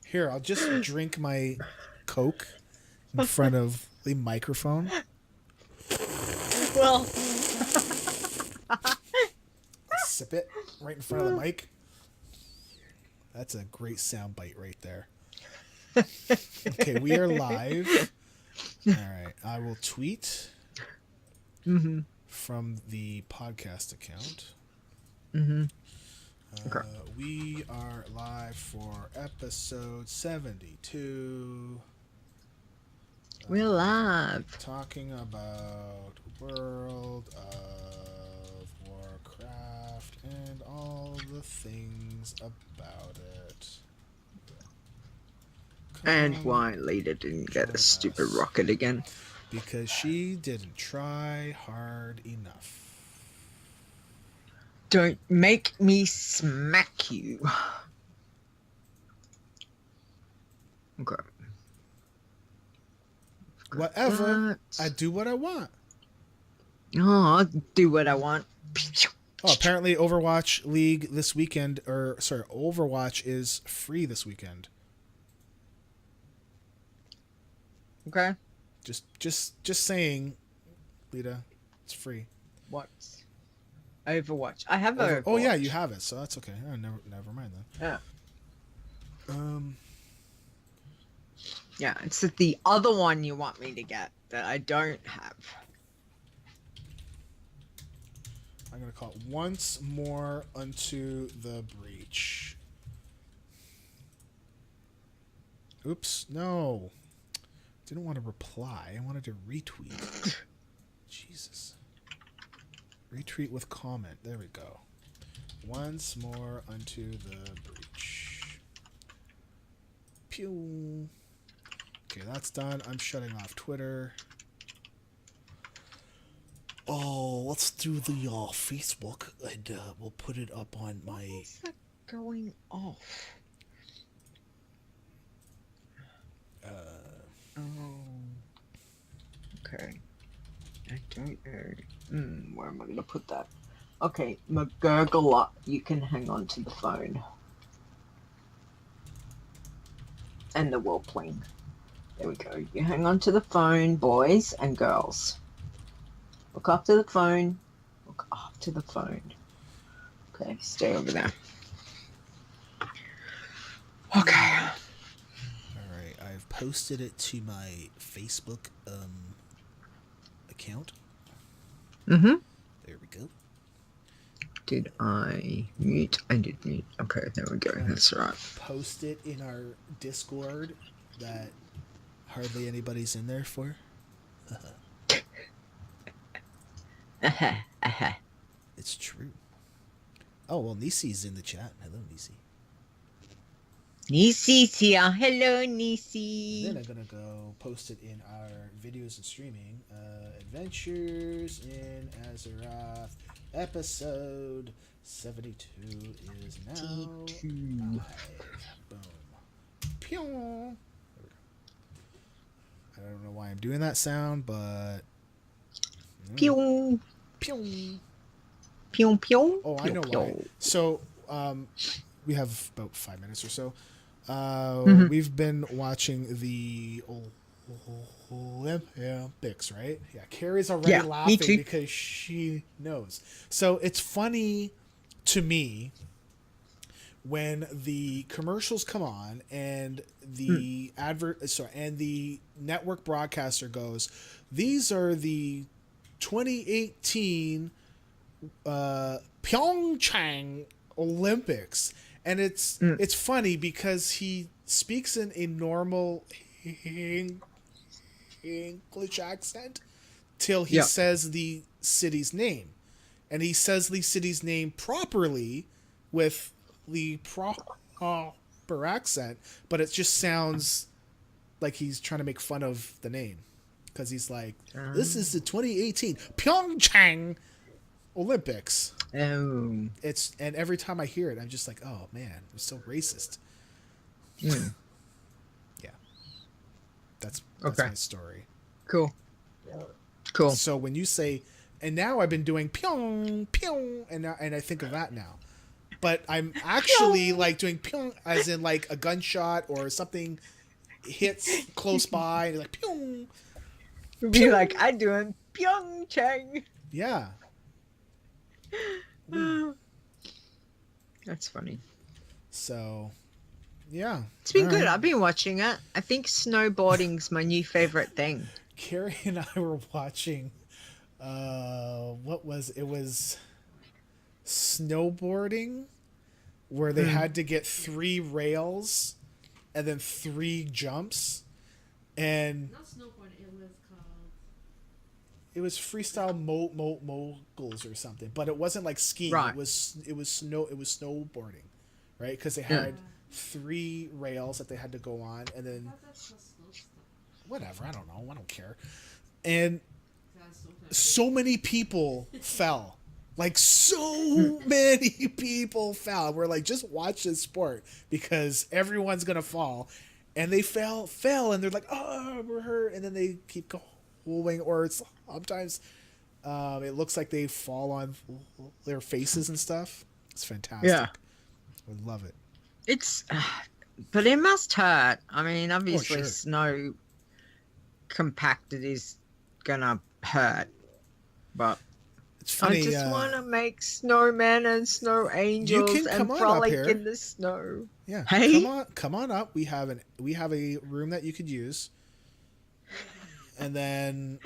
Here, I'll just drink my Coke in front of the microphone. Well, I'll sip it right in front of the mic. That's a great sound bite right there. Okay, we are live. All right, I will tweet from the podcast account. Okay. We are live for episode 72. We're live. Talking about World of Warcraft and all the things about it. And why Leeta didn't get a stupid rocket again. Because she didn't try hard enough. Don't make me smack you. Okay. Whatever. I do what I want. Oh, I'll do what I want. Oh, apparently Overwatch League this weekend, Overwatch is free this weekend. Okay. Just saying, Leeta, it's free. What? Overwatch. I have Overwatch. Oh yeah, you have it, so that's okay. Oh, never mind then. Yeah. Yeah, it's the other one you want me to get that I don't have. I'm gonna call it Once More Unto the Breach. Oops, no. Didn't want to reply. I wanted to retweet. Jesus. Retweet with comment. There we go. Once More Unto the Breach. Pew. Okay, that's done. I'm shutting off Twitter. Oh, let's do the Facebook, and we'll put it up on my... Why is that going off? Oh. Okay. I don't know. Where am I going to put that? Okay, McGurgle, you can hang on to the phone. And the Warpling. There we go. You hang on to the phone, boys and girls. Look up to the phone. Look up to the phone. Okay, stay over there. Okay. Alright, I've posted it to my Facebook account. Mm-hmm. There we go. Did I mute? I did mute. Okay, there we go. That's right. Post it in our Discord that hardly anybody's in there for. It's true. Oh, well, Nisi's in the chat. Hello, Nisi. Nisi's here. Hello, Nisi. Then I'm going to go post it in our videos and streaming. Adventures in Azeroth. Episode 72 is now live. Boom. Pew. I don't know why I'm doing that sound, but... Pew. Pew. Pew, pew. Oh, I know why. So, we have about 5 minutes or so. We've been watching the Olympics, right? Yeah, Carrie's already laughing because she knows. So it's funny to me when the commercials come on and the and the network broadcaster goes, "These are the 2018 Pyeongchang Olympics," and it's funny because he speaks in a normal English accent till he says the city's name, and he says the city's name properly with the proper accent, but it just sounds like he's trying to make fun of the name because he's like, "This is the 2018 Pyeongchang Olympics." Oh. And every time I hear it, I'm just like, oh man, it's so racist. Yeah. That's my story. Cool. So when you say, and now I've been doing pyong, pyong, and I think of that now. but I'm actually like doing pyong as in like a gunshot or something hits close by and like pyong. It'd be like I doing Pyeongchang. Yeah. That's funny. So, yeah. It's been All good. right. I've been watching it. I think snowboarding's my new favorite thing. Carrie and I were watching. What was it? Was snowboarding where they had to get 3 rails and then 3 jumps, and Not snowboard. It was called. it was freestyle moguls or something, but it wasn't like skiing. Right. It was snowboarding, right? Because they had 3 rails that they had to go on, and I then thought that's called slow stuff. whatever. I don't know. I don't care. And That's so kind so many people fell. Like so many people fell. We're like, just watch this sport because everyone's gonna fall, and they fell, and they're like, oh, we're hurt, and then they keep going, or it's sometimes it looks like they fall on their faces and stuff. It's fantastic. Yeah. I love it. It's, but it must hurt. I mean, obviously, sure. snow compacted is gonna hurt, but It's funny. I just want to make snowmen and snow angels can and come on up frolic here. in the snow. Yeah, Hey? come on up. We have a room that you could use, and then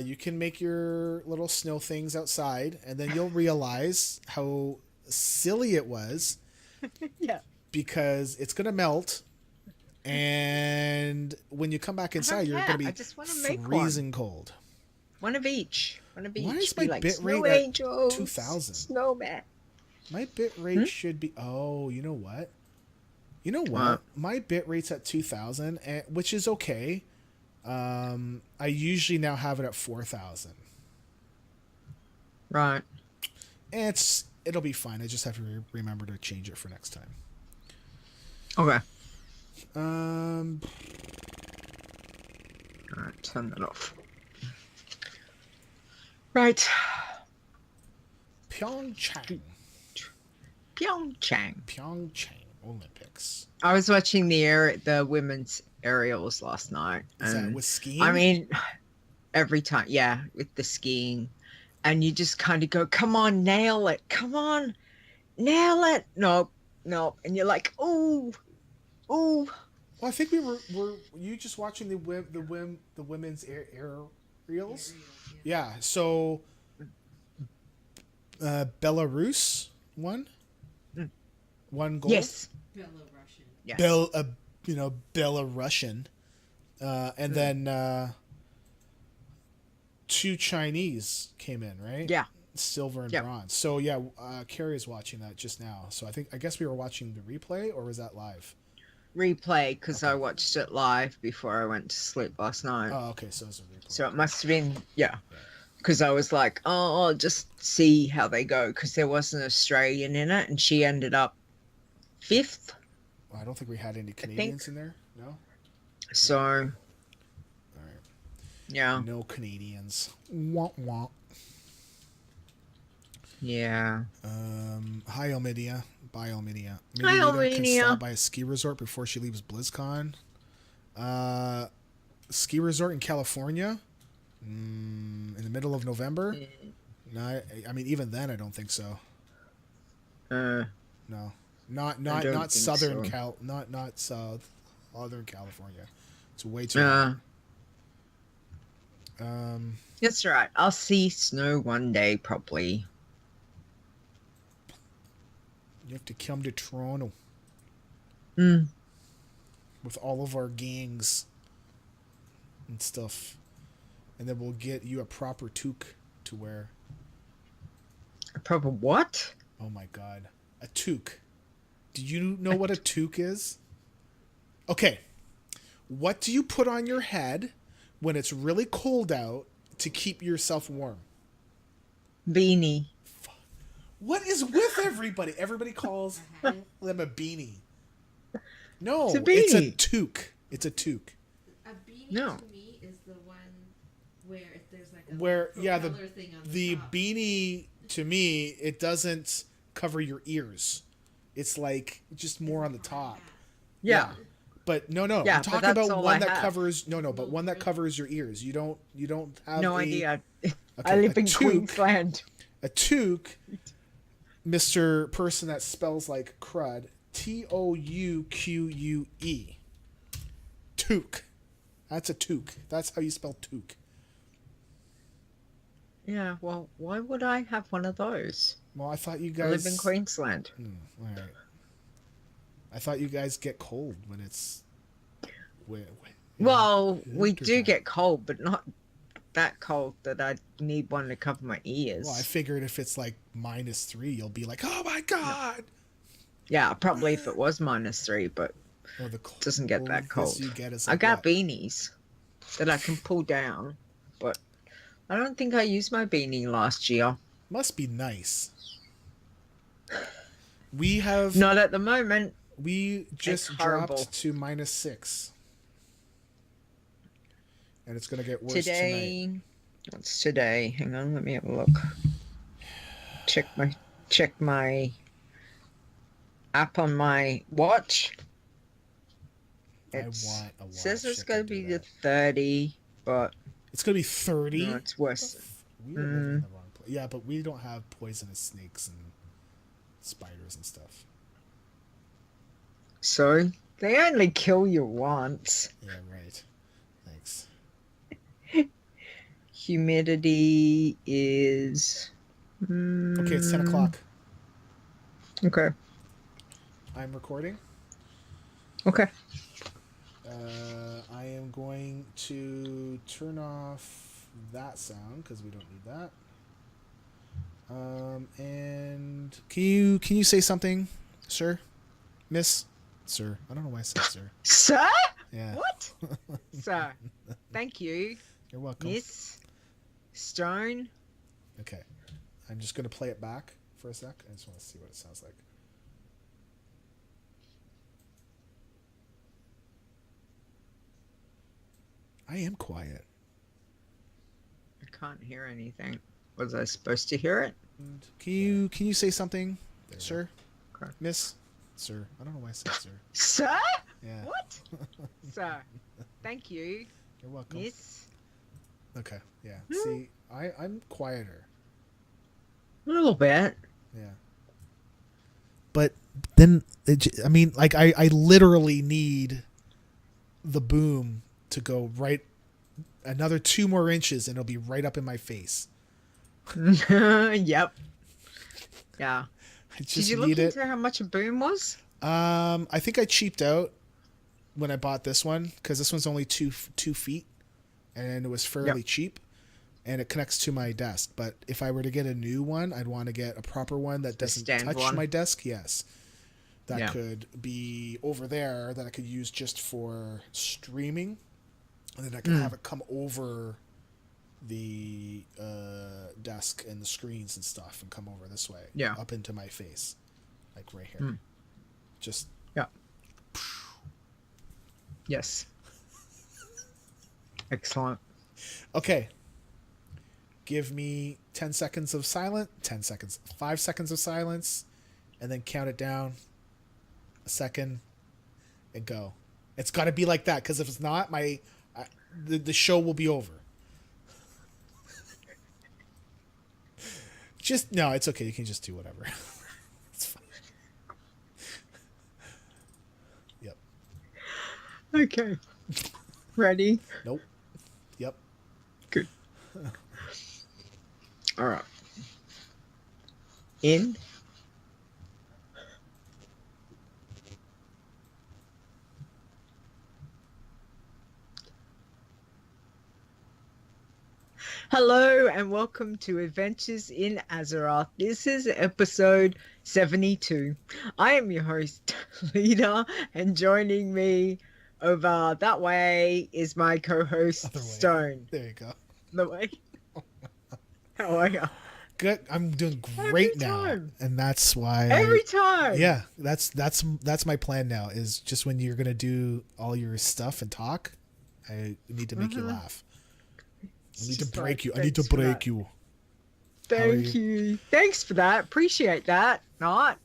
you can make your little snow things outside, and then you'll realize how silly it was Yeah. because it's gonna melt, and when you come back inside, you're yeah, gonna be I just wanna make freezing cold. One of each. One of each. Why is Be my like bit snow rate at angels, 2000? Snowman. My bit rate should be. Oh, you know what? You know what? What? My bit rate's at 2000, which is okay. I usually now have it at 4000. Right. And it'll be fine. I just have to remember to change it for next time. Okay. Um, All right. Turn that off. Right. Pyeongchang Pyeongchang. Olympics. I was watching the women's aerials last night. Is that and with skiing? I mean, every time, yeah, with the skiing, and you just kind of go, "Come on, nail it! Come on, nail it!" Nope, and you're like, "Ooh, ooh." Well, I think were you just watching the women's aerials? Yeah. So, Belarus won. One goal. Yes. Belarusian. Yes. Belarusian, and then 2 Chinese came in, right? Yeah. Silver and Yep. bronze. So yeah, Carrie is watching that just now. So I guess we were watching the replay, or was that live? Replay, because I watched it live before I went to sleep last night. Oh, okay. So it's a replay. So it must have been, yeah. Because I was like, oh, I'll just see how they go. Because there was an Australian in it, and she ended up 5th. Well, I don't think we had any Canadians in there. No. So, All right. yeah. No Canadians. Womp womp. Yeah. Hi, Elmidia. Bye, Elmidia. Maybe Hi, Leeta can Elmidia. stop by a ski resort before she leaves BlizzCon. Ski resort in California? In the middle of November? No, I mean, even then, I don't think so. Uh, No. Not I don't think Southern so. not Southern California. It's way too uh, hot. that's all right. I'll see snow one day, probably. You have to come to Toronto Mm. with all of our gangs and stuff. And then we'll get you a proper toque to wear. A proper what? Oh my god. A toque. Do you know what a toque is? Okay. What do you put on your head when it's really cold out to keep yourself warm? Beanie. What is with everybody? Everybody calls them a beanie. No, it's a beanie. toque. It's a toque. A beanie No. to me is the one where if there's like a Where little yeah, propeller thing on the top. beanie to me, it doesn't cover your ears. It's like just more on the top. Yeah. But no, Yeah, I'm but talking that's about all one I that have. covers but one that covers your ears. You don't have No a idea. okay, I live a in toque. Queensland. A toque, Mr. Person that spells like crud, Touque. Toque. That's a toque. That's how you spell toque. Yeah, well, why would I have one of those? Well, I thought you I live guys. in Queensland. All right. I thought you guys get cold when it's. Well, we winter do time. get cold, but not that cold that I need one to cover my ears. Well, I figured if it's like -3, you'll be like, "Oh my god!" Yeah, probably if it was -3, but Or the it doesn't get that cold. You get is I like got what? beanies that I can pull down, but I don't think I used my beanie last year. Must be nice. We have Not at the moment. we just horrible. dropped to -6, and it's gonna get worse tonight. Today, what's today? Hang on, let me have a look. Check my app on my watch. I want a watch. Says it's that going can to do be the that. 30, but It's gonna be 30. no, it's worse. We are living in the wrong place. Yeah, but we don't have poisonous snakes and spiders and stuff. So they only kill you once. Yeah, right. Thanks. Humidity is. Okay, it's 10 o'clock. Okay. I'm recording. Okay. I am going to turn off that sound because we don't need that. And can you say something, sir, miss, sir? I don't know why I said sir. Sir? Yeah. What? Sir. Thank you, You're welcome. Miss Stone. Okay. I'm just gonna play it back for a sec. I just want to see what it sounds like. I am quiet. I can't hear anything. Was I supposed to hear it? And can you say something, sir? Okay. Miss, sir? I don't know why I said sir. Sir? Yeah. What? Sir. Thank you, You're welcome. Miss. Okay. Yeah. See, I'm quieter. A little bit. Yeah. But then, I mean, like, I literally need the boom to go right another 2 more inches and it'll be right up in my face. Yep. Yeah. I just Did you need look it. into how much a boom was? I think I cheaped out when I bought this one because this one's only 2 feet and it was fairly cheap and it connects to my desk. But if I were to get a new one, I'd want to get a proper one that doesn't touch one. my desk. Yes. That could be over there that I could use just for streaming. And then I can have it come over the desk and the screens and stuff and come over this way. Yeah. Up into my face. Like right here. Just. Yeah. Yes. Excellent. Okay. Give me 10 seconds of silence. 10 seconds. 5 seconds of silence. And then count it down. A second. And go. It's got to be like that. Because if it's not, the show will be over. No, it's okay. You can just do whatever. It's fine. Yep. Okay. Ready? Nope. Yep. Good. All right. In. Hello and welcome to Adventures in Azeroth. This is episode 72. I am your host, Leeta, and joining me over that way is my co-host, Other way. Stone. There you go. The way. How are you? Good. I'm doing great Every now. time. And that's why Every time. Yeah, that's my plan now is just when you're going to do all your stuff and talk, I need to make you laugh. I need to break you. I need to break you. Thank you. Thanks for that. Appreciate that. Not.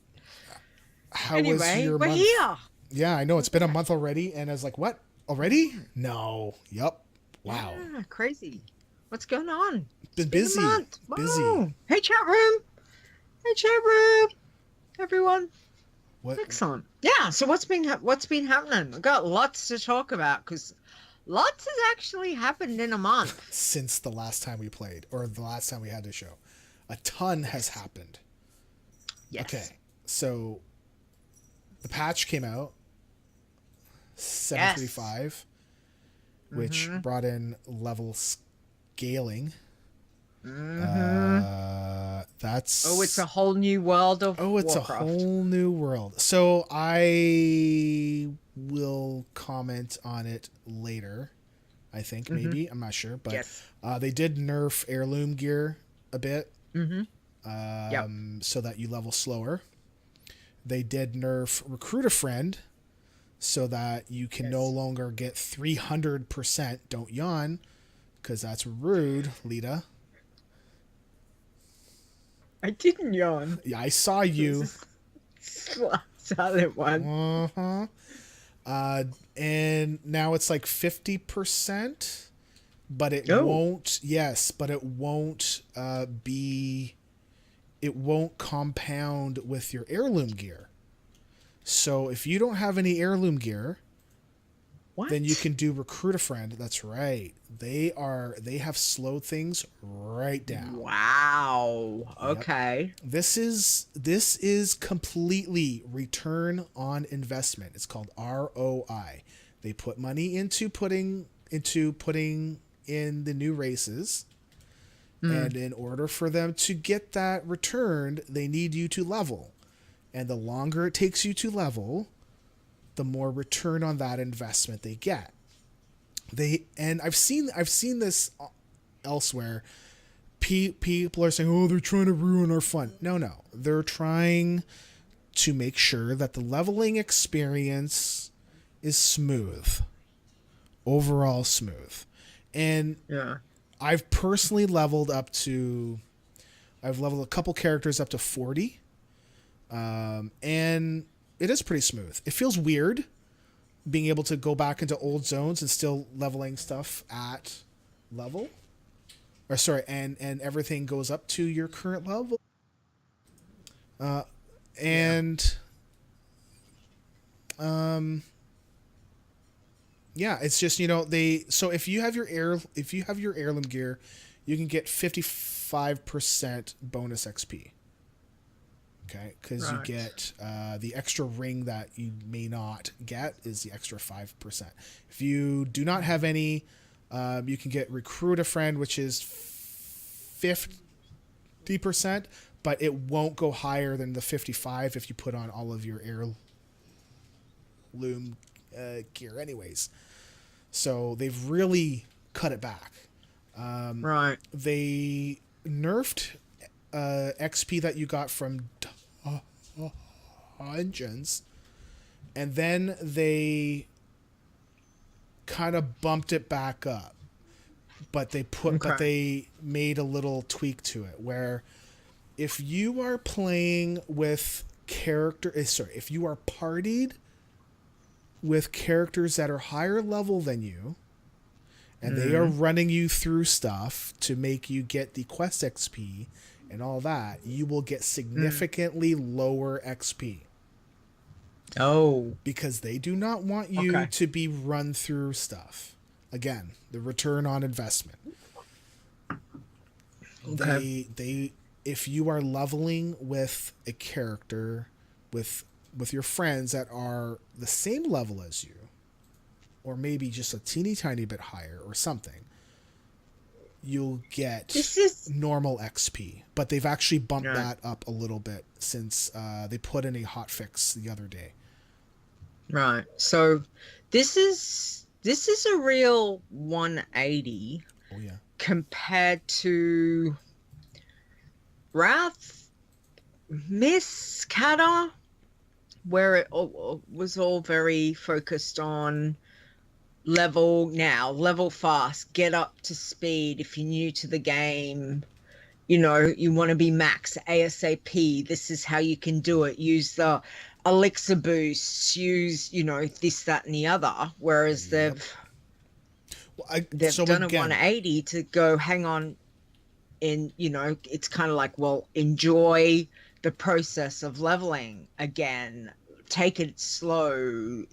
How was Anyway, your we're month? here. Yeah, I know it's been a month already, and I was like, "What? Already? No. Yup. Wow. Yeah, crazy. What's going on? It's Been been a busy. month. Busy. Wow. Hey, chat room. Hey, chat room. Everyone. What? Excellent. Yeah. So what's been happening? We've got lots to talk about because lots has actually happened in a month. Since the last time we played, or the last time we had the show, a ton has happened. Yes. Okay, so the patch came out, Yes. 735, which brought in level scaling. That's Oh, it's a whole new world of it's Warcraft. a whole new world. So I will comment on it later. I think maybe I'm not sure, but Yes. they did nerf heirloom gear a bit, Yep. so that you level slower. They did nerf recruit a friend, so that you can no longer get 300%. Don't yawn, because that's rude, Leeta. I didn't yawn. Yeah, I saw you. Silent one. And now it's like 50%, but it Oh. won't. Yes, but it won't be. It won't compound with your heirloom gear. So if you don't have any heirloom gear, What? then you can do recruit a friend. That's right. They have slowed things right down. Wow. Yep. Okay. This is completely return on investment. It's called ROI. They put money into putting in the new races. And in order for them to get that returned, they need you to level. And the longer it takes you to level, the more return on that investment they get. I've seen this elsewhere. People are saying, "Oh, they're trying to ruin our fun." No. They're trying to make sure that the leveling experience is smooth. Overall smooth. And Yeah. I've personally leveled a couple characters up to 40. And it is pretty smooth. It feels weird being able to go back into old zones and still leveling stuff at level. Or sorry, and everything goes up to your current level. Yeah, it's just, so if you have your heirloom gear, you can get 55% bonus XP. Okay, because you get the extra ring that you may not get is the extra 5%. If you do not have any, you can get recruit a friend, which is 50%, but it won't go higher than the 55 if you put on all of your heirloom gear anyways. So they've really cut it back. Right. They nerfed XP that you got from dungeons, and then they kind of bumped it back up. But they made a little tweak to it where if you are playing with if you are partied with characters that are higher level than you, and they are running you through stuff to make you get the quest XP and all that, you will get significantly lower XP. Oh. Because they do not want you to be run through stuff. Again, the return on investment. Okay. They if you are leveling with a character with your friends that are the same level as you, or maybe just a teeny tiny bit higher or something, you'll get normal XP. But they've actually bumped that up a little bit since they put in a hotfix the other day. Right. So this is a real 180 compared to Wrath, Miss Cata, where it was all very focused on level fast, get up to speed. If you're new to the game, you want to be max ASAP. This is how you can do it. Use the elixir boosts, use, this, that, and the other. Whereas Yep. Well, they've so done a again, 180 to go, hang on, and it's kind of like, well, enjoy the process of leveling again. Take it slow.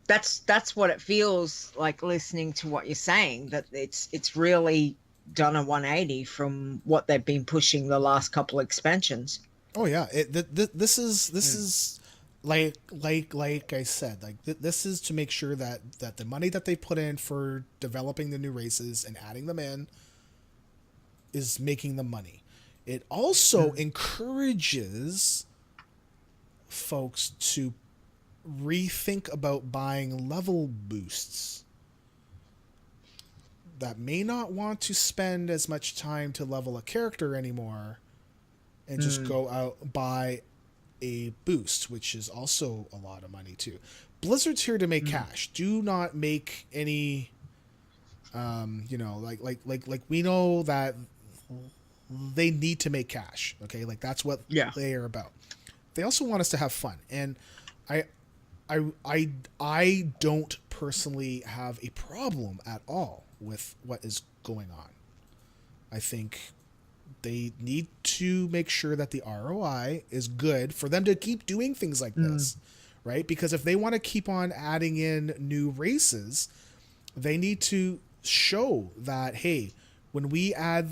That's what it feels like listening to what you're saying. That it's really done a 180 from what they've been pushing the last couple expansions. oh yeah, this is like I said, like this is to make sure that the money that they put in for developing the new races and adding them in is making the money. It also encourages folks to rethink about buying level boosts that may not want to spend as much time to level a character anymore and just go out buy a boost, which is also a lot of money too. Blizzard's here to make cash. Do not make any like we know that they need to make cash, okay? Like that's what Yeah. they are about. They also want us to have fun. And I I don't personally have a problem at all with what is going on. I think they need to make sure that the ROI is good for them to keep doing things like this, right? Because if they want to keep on adding in new races, they need to show that, hey, when we add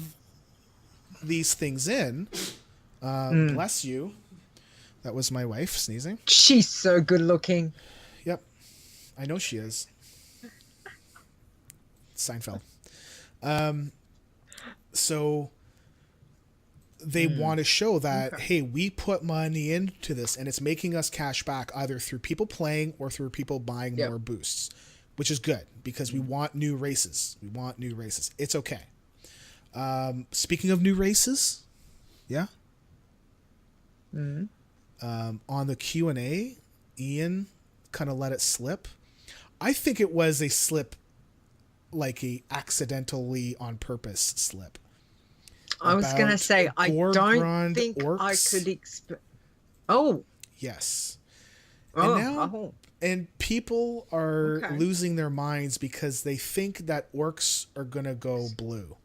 these things in, bless you. That was my wife sneezing. She's so good looking. Yep. I know she is. Seinfeld. So they want to show that, hey, we put money into this and it's making us cash back either through people playing or through people buying more boosts, which is good because we want new races. We want new races. It's okay. Speaking of new races, yeah. On the Q&A, Ian kind of let it slip. I think it was a slip, like a accidentally on purpose slip. I was going to say, I don't think orcs. I could Oh. Yes. Oh. And now, and people are Okay. losing their minds because they think that orcs are going to go blue.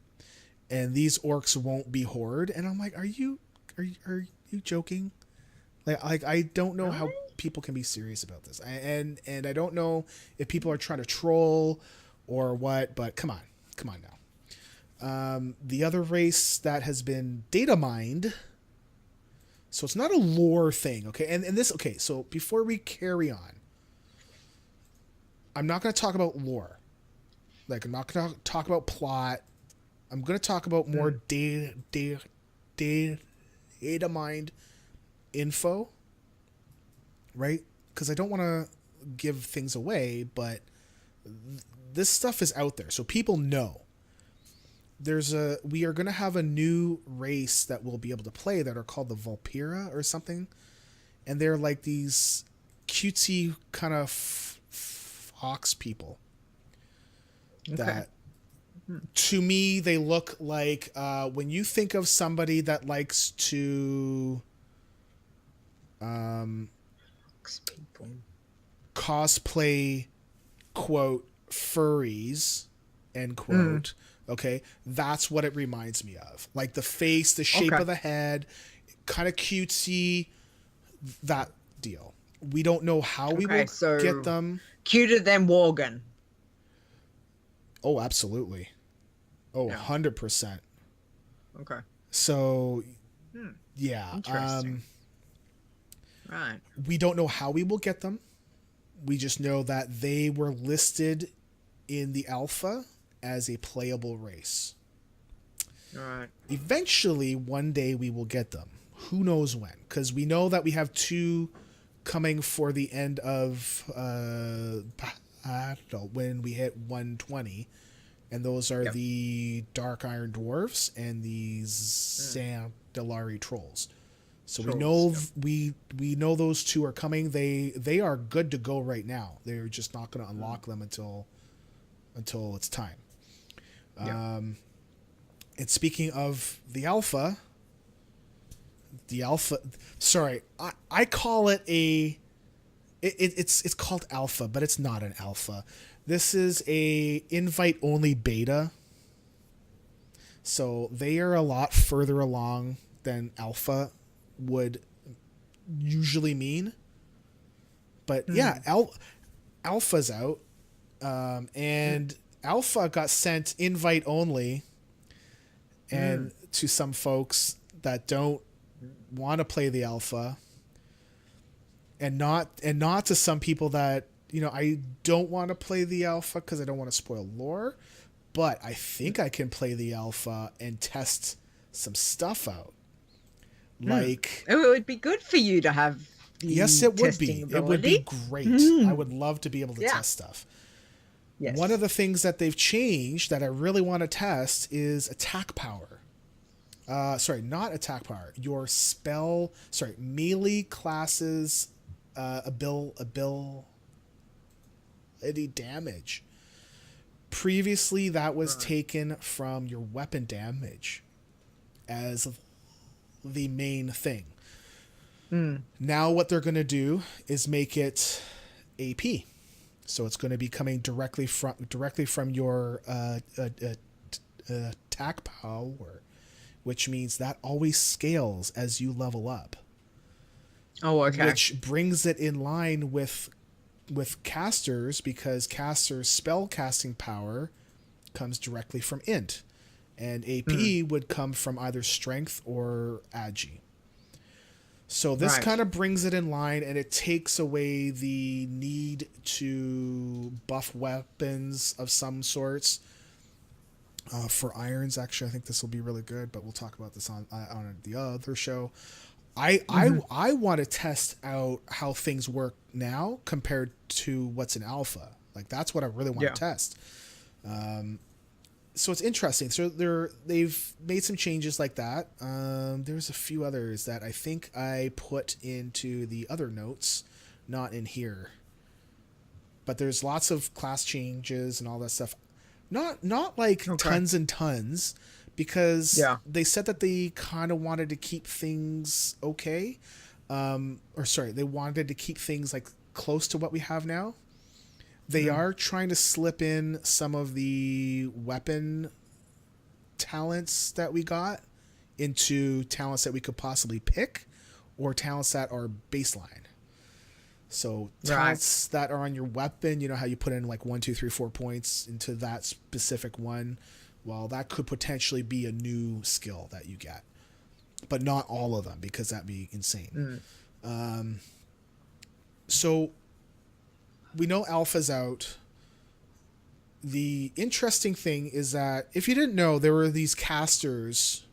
And these orcs won't be horde. And I'm like, are you joking? Like I don't know how people can be serious about this. And I don't know if people are trying to troll or what, but come on now. The other race that has been data mined, so it's not a lore thing, okay? And this, okay, so before we carry on, I'm not going to talk about lore. Like, I'm not going to talk about plot. I'm going to talk about more data mined info, right? Because I don't want to give things away, but this stuff is out there, so people know. We are going to have a new race that we'll be able to play that are called the Vulpira or something, and they're like these cutesy kind of fox people. Okay. That, to me, they look like when you think of somebody that likes to cosplay, quote, furries, end quote. Okay, that's what it reminds me of. Like the face, the shape of the head, kind of cutesy, that deal. We don't know how we will get them. Cuter than Worgen. Oh, absolutely. Oh, 100%. Okay. So, yeah. Interesting. Right. We don't know how we will get them. We just know that they were listed in the alpha as a playable race. All right. Eventually, one day we will get them. Who knows when? Because we know that we have 2 coming for the end of when we hit 120, and those are the Dark Iron Dwarfs and the Zandalari Trolls. So we know those 2 are coming. They are good to go right now. They're just not going to unlock them until it's time. And speaking of the alpha, the alpha. Sorry, I call it it's called alpha, but it's not an alpha. This is a invite only beta. So they are a lot further along than alpha would usually mean. But yeah, alpha's out. And alpha got sent invite only, and to some folks that don't want to play the alpha, and not to some people that, you know, I don't want to play the alpha because I don't want to spoil lore, but I think I can play the alpha and test some stuff out. Like, it would be good for you to have. Yes, it would be. Ability. It would be great. I would love to be able to test stuff. Yes. One of the things that they've changed that I really want to test is attack power. Sorry, not attack power. Your melee classes ability damage. Previously, that was taken from your weapon damage as the main thing. Now what they're going to do is make it AP. So it's going to be coming directly from your attack power, which means that always scales as you level up. Oh, okay. Which brings it in line with casters, because casters' spell casting power comes directly from int, and AP would come from either strength or agi. So this kind of brings it in line, and it takes away the need to buff weapons of some sorts. For irons, actually, I think this will be really good, but we'll talk about this on the other show. I want to test out how things work now compared to what's in alpha. Like, that's what I really want to test. So it's interesting. So they've made some changes like that. There's a few others that I think I put into the other notes, not in here. But there's lots of class changes and all that stuff. Not like tons and tons, because they said that they kind of wanted to keep things okay. They wanted to keep things like close to what we have now. They are trying to slip in some of the weapon talents that we got into talents that we could possibly pick, or talents that are baseline. So talents that are on your weapon, you know how you put in like 1, 2, 3, 4 points into that specific one. Well, that could potentially be a new skill that you get, but not all of them, because that'd be insane. So we know alpha's out. The interesting thing is that, if you didn't know, there were these casters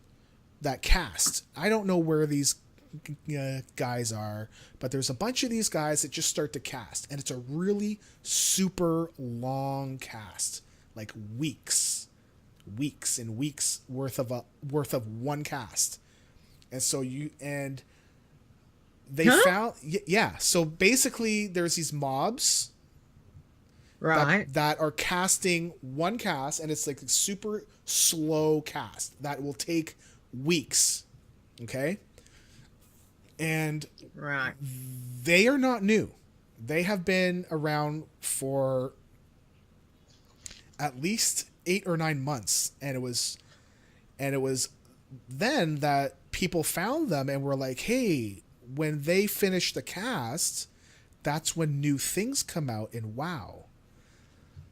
that cast. I don't know where these guys are, but there's a bunch of these guys that just start to cast, and it's a really super long cast, like weeks and weeks worth of one cast. And so they found so basically there's these mobs that are casting one cast, and it's like a super slow cast that will take weeks. Okay. And they are not new. They have been around for at least 8 or 9 months, and it was then that people found them and were like, hey, when they finish the cast, that's when new things come out in WoW.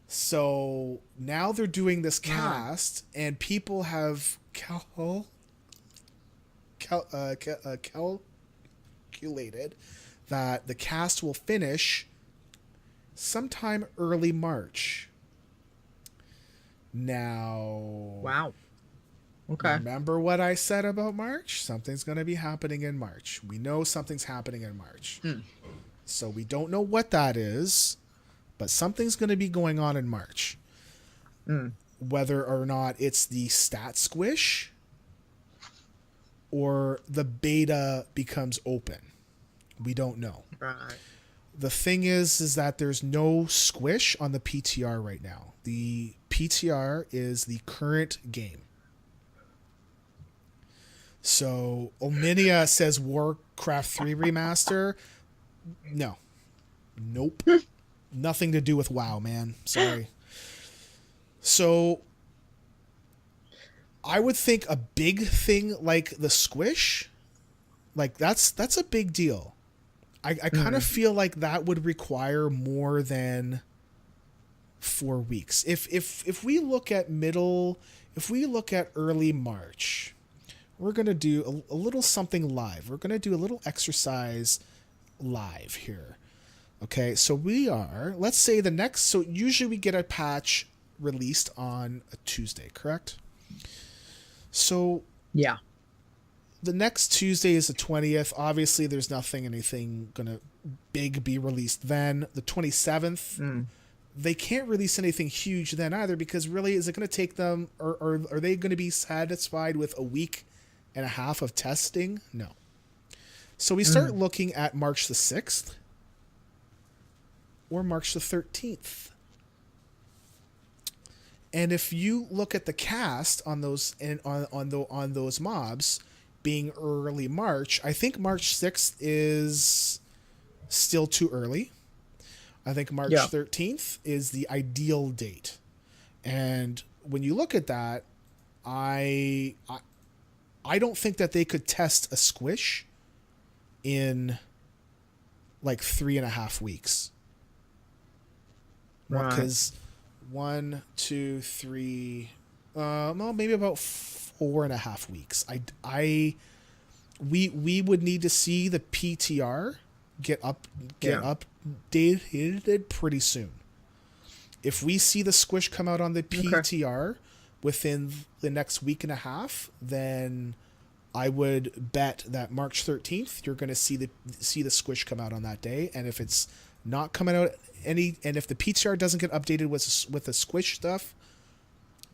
So now they're doing this cast, and people have calculated that the cast will finish sometime early March. Now, remember what I said about March? Something's going to be happening in March. We know something's happening in March. So we don't know what that is, but something's going to be going on in March. Whether or not it's the stat squish or the beta becomes open, we don't know. The thing is that there's no squish on the PTR right now. The PTR is the current game. So Ominia says Warcraft 3 remaster. No. Nope. Nothing to do with WoW, man. Sorry. So I would think a big thing like the Squish, like that's a big deal. I kind of feel like that would require more than 4 weeks. If we look at early March, we're going to do a little something live. We're going to do a little exercise live here. Okay, so let's say so usually we get a patch released on a Tuesday, correct? So Yeah. the next Tuesday is the 20th. Obviously, there's anything going to big be released then. The 27th, they can't release anything huge then either, because really, is it going to take them, or are they going to be satisfied with a week and a half of testing? No. So we start looking at March the 6th or March the 13th. And if you look at the cast on those and on those mobs being early March, I think March 6th is still too early. I think March 13th is the ideal date. And when you look at that, I don't think that they could test a Squish in like 3.5 weeks. Right. Because 1, 2, 3, well, maybe about 4.5 weeks. We would need to see the PTR get updated pretty soon. If we see the Squish come out on the PTR within the next week and a half, then I would bet that March 13th you're going to see the Squish come out on that day. And if it's not coming out and if the PTR doesn't get updated with the Squish stuff,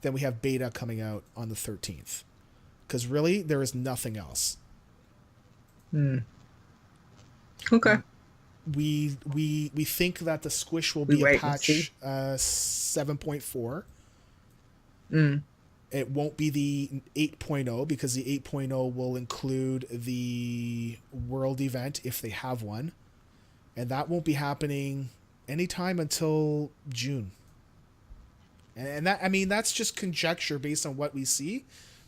then we have beta coming out on the 13th. Because really, there is nothing else. Okay. We think that the Squish will be a patch 7.4. It won't be the 8.0 because the 8.0 will include the world event if they have one. And that won't be happening anytime until June. And that, I mean, that's just conjecture based on what we see.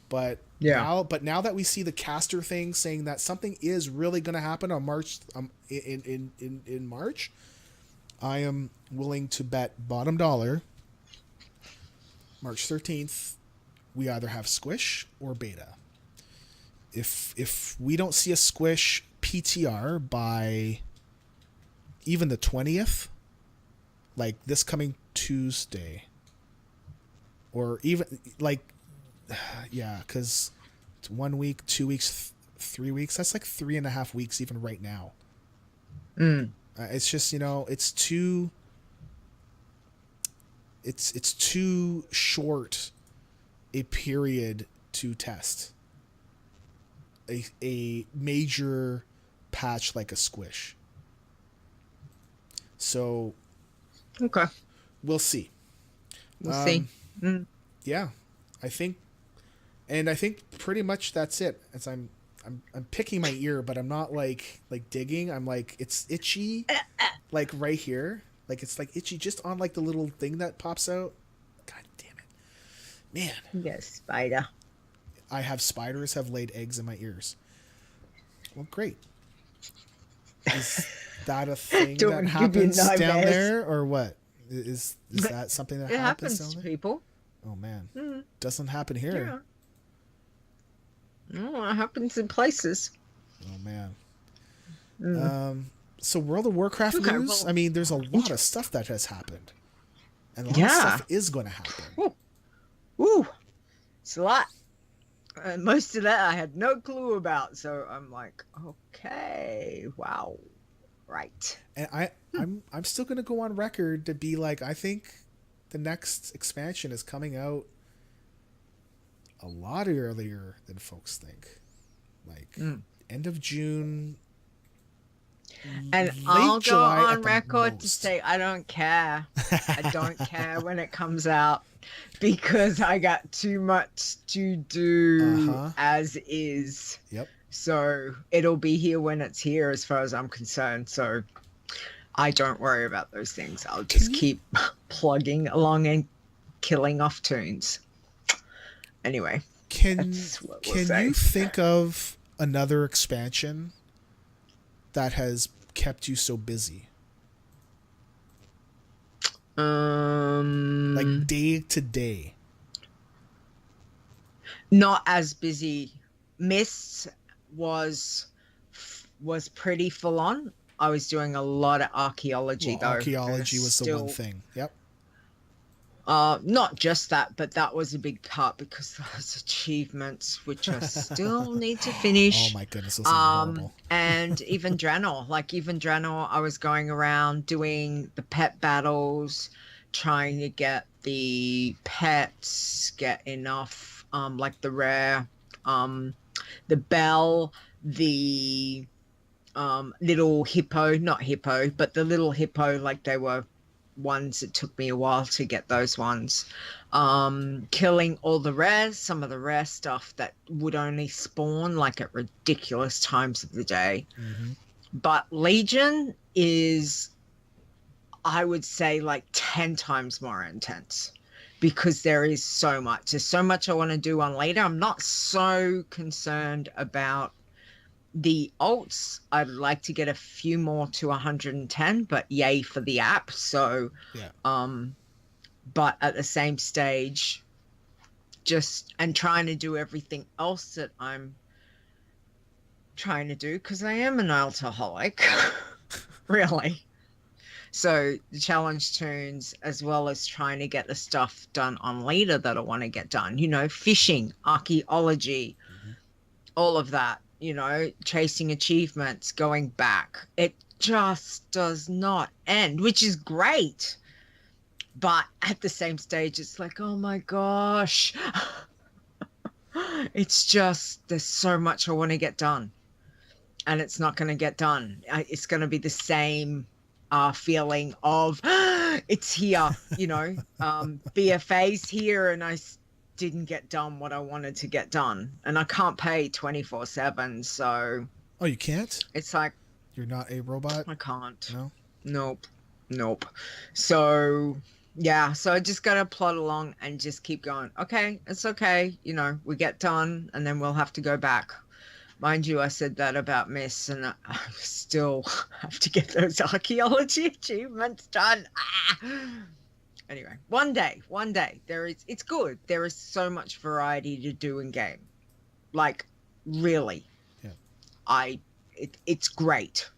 But now that we see the caster thing saying that something is really going to happen on March, in March, I am willing to bet bottom dollar March 13th, we either have Squish or beta. If we don't see a Squish PTR by even the 20th, like this coming Tuesday, or even like, yeah, because it's 1 week, 2 weeks, 3 weeks. That's like 3.5 weeks even right now. It's just, it's too short a period to test a major patch like a Squish. So okay, we'll see. We'll see. Yeah, I think pretty much that's it. As I'm picking my ear, but I'm not like digging. I'm like, it's itchy, like right here. Like it's like itchy just on like the little thing that pops out. God damn it, man! You got a spider. Spiders have laid eggs in my ears. Well, great. Is that a thing that happens down there, or what? Is that something that happens down to there? people? Oh man, doesn't happen here. Yeah. No, it happens in places. Oh man. So World of Warcraft news. Well, I mean, there's a lot of stuff that has happened, and a lot of stuff is going to happen. Ooh, it's a lot. And most of that I had no clue about, so I'm like, okay, wow, right. And I'm still going to go on record to be like, I think the next expansion is coming out a lot earlier than folks think, like end of June. And late I'll go July on at the record to most. say I don't care. I don't care when it comes out because I got too much to do Uh-huh. as is. Yep. So it'll be here when it's here as far as I'm concerned. So I don't worry about those things. I'll Can just you keep plugging along and killing off tunes. Anyway, can that's what we'll can say. you think of another expansion that has kept you so busy? Like day to day. Not as busy. Mists was pretty full on. I was doing a lot of archaeology Well, though, and archaeology it's was the one still thing. Yep. not just that, but that was a big part because those achievements which I still need to Oh finish. my goodness, those things are horrible. And even Draenor, I was going around doing the pet battles, trying to get the pets, get enough, like the rare, the bell, the little hippo, not hippo, but the little hippo, like they were ones. It took me a while to get those ones. Killing all the rares, some of the rare stuff that would only spawn like at ridiculous times of the day. Mm-hmm. But Legion is, I would say, like 10 times more intense because there is so much. There's so much I want to do on Leeta. I'm not so concerned about the alts. I'd like to get a few more to 110, but yay for the app. So, Yeah. But at the same stage, just and trying to do everything else that I'm trying to do because I am an alcoholic, really. So the challenge tunes, as well as trying to get the stuff done on Leader that I want to get done, fishing, archaeology, Mm-hmm. all of that, chasing achievements, going back. It just does not end, which is great. But at the same stage, it's like, oh my gosh. It's just, there's so much I want to get done. And it's not going to get done. It's going to be the same feeling of, it's here, BFA's here and I didn't get done what I wanted to get done. And I can't pay 24/7. So. Oh, you can't? It's like. You're not a robot? I can't. No? Nope. So, yeah. So I just got to plod along and just keep going. Okay. It's okay. We get done and then we'll have to go back. Mind you, I said that about Miss, and I still have to get those archaeology achievements done. Anyway, one day, it's good. There is so much variety to do in game. Like, really. Yeah. It's great.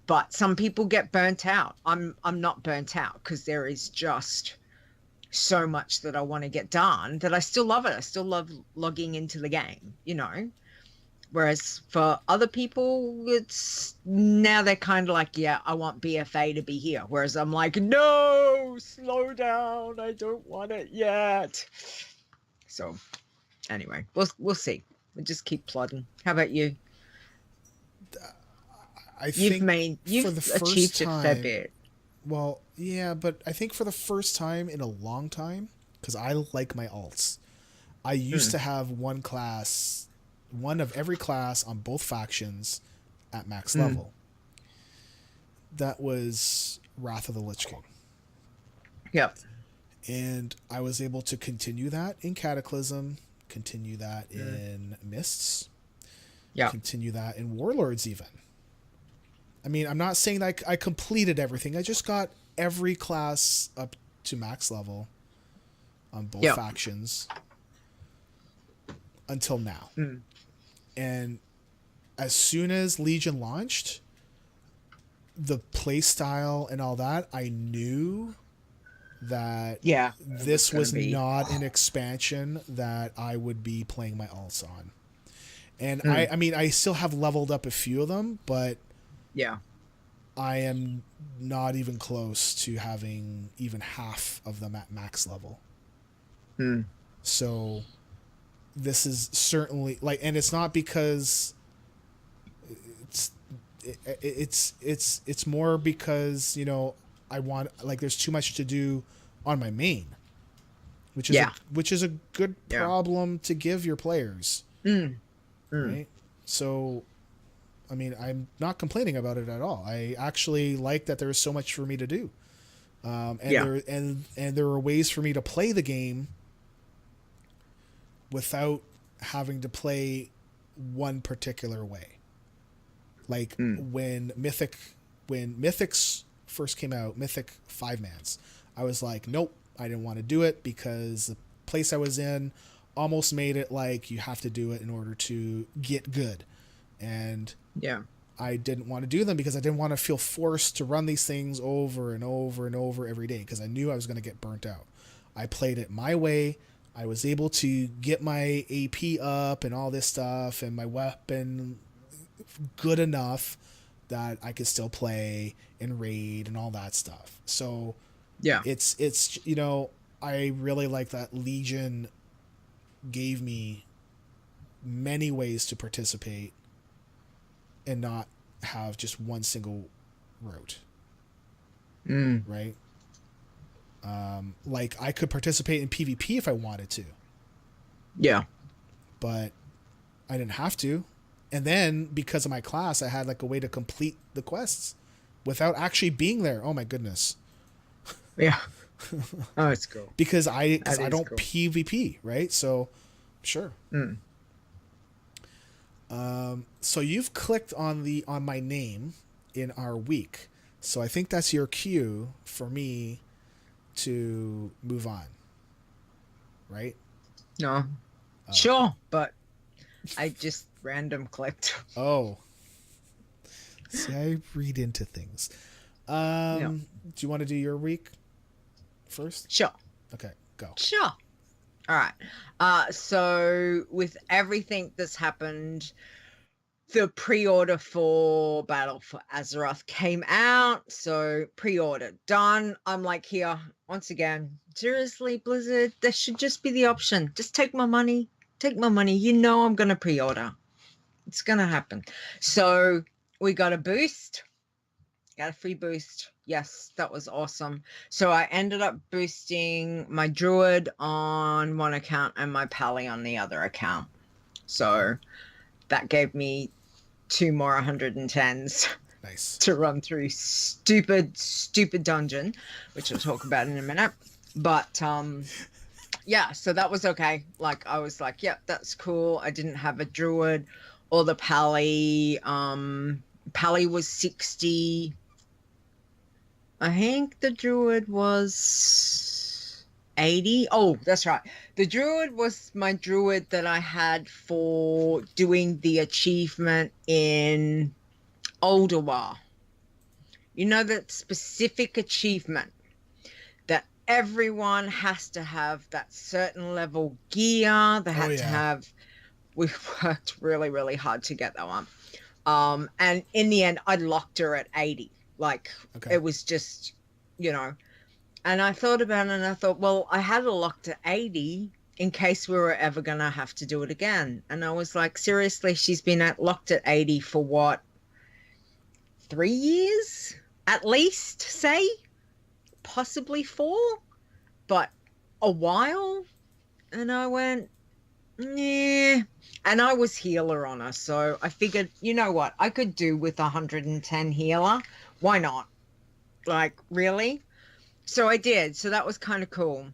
But some people get burnt out. I'm not burnt out because there is just so much that I want to get done that I still love it. I still love logging into the game, Whereas for other people, it's now they're kind of like, yeah, I want BFA to be here. Whereas I'm like, no, slow down. I don't want it yet. So anyway, we'll see. We'll just keep plodding. How about you? You've achieved a fair bit. Well, yeah, but I think for the first time in a long time, because I like my alts, I used to have one of every class on both factions at max level. That was Wrath of the Lich King. Yep. And I was able to continue that in Cataclysm, continue that in Mists, continue that in Warlords even. I mean, I'm not saying that I completed everything. I just got every class up to max level on both factions until now. And as soon as Legion launched, the play style and all that, I knew that this was not an expansion that I would be playing my alts on. And I mean, I still have leveled up a few of them, but I am not even close to having even half of them at max level. So this is certainly and it's not because it's more because, you know, I want, like, there's too much to do on my main, Yeah. which is a good Yeah. problem to give your players, Mm. right? So, I mean, I'm not complaining about it at all. I actually like that there's so much for me to do, and Yeah. there are ways for me to play the game without having to play one particular way. Like when Mythics first came out, Mythic 5-mans, I was like, nope, I didn't want to do it because the place I was in almost made it like you have to do it in order to get good. And Yeah. I didn't want to do them because I didn't want to feel forced to run these things over and over and over every day because I knew I was going to get burnt out. I played it my way. I was able to get my AP up and all this stuff and my weapon good enough that I could still play and raid and all that stuff. So Yeah. it's you know, I really like that Legion gave me many ways to participate and not have just one single route. Right? Like I could participate in PvP if I wanted to, Yeah. but I didn't have to. And then because of my class, I had like a way to complete the quests without actually being there. Oh my goodness. Yeah. Oh, it's cool. Because I don't cool. PvP, right? So sure. So you've clicked on my name in our week. So I think that's your cue for me to move on. Right? No. Oh. Sure, but I just random clicked. Oh. See, I read into things. Do you want to do your week first? Sure. Okay, go. Sure. All right. So with everything that's happened, the pre-order for Battle for Azeroth came out. So pre-order done. I'm like, here, once again, seriously, Blizzard, there should just be the option. Just take my money. Take my money. You know I'm going to pre-order. It's going to happen. So we got a boost. Got a free boost. Yes, that was awesome. So I ended up boosting my druid on one account and my pally on the other account. So that gave me 2 more 110s. Nice. To run through stupid dungeon, which I'll talk about in a minute. But yeah, so that was okay. Like I was like, yeah, that's cool. I didn't have a druid or the pally. Pally was 60. I think the druid was 80. Oh, that's right. The druid was my druid that I had for doing the achievement in Alderwar. You know, that specific achievement that everyone has to have that certain level gear. They had to have. We worked really, really hard to get that one. And in the end, I locked her at 80. Like, It was just, you know. And I thought about it and I thought, well, I had her locked at 80 in case we were ever going to have to do it again. And I was like, seriously, she's been locked at 80 for what? 3 years? At least, say? Possibly 4? But a while? And I went, yeah. And I was healer on her, so I figured, you know what? I could do with 110 healer. Why not? Like, really? So I did. So that was kind of cool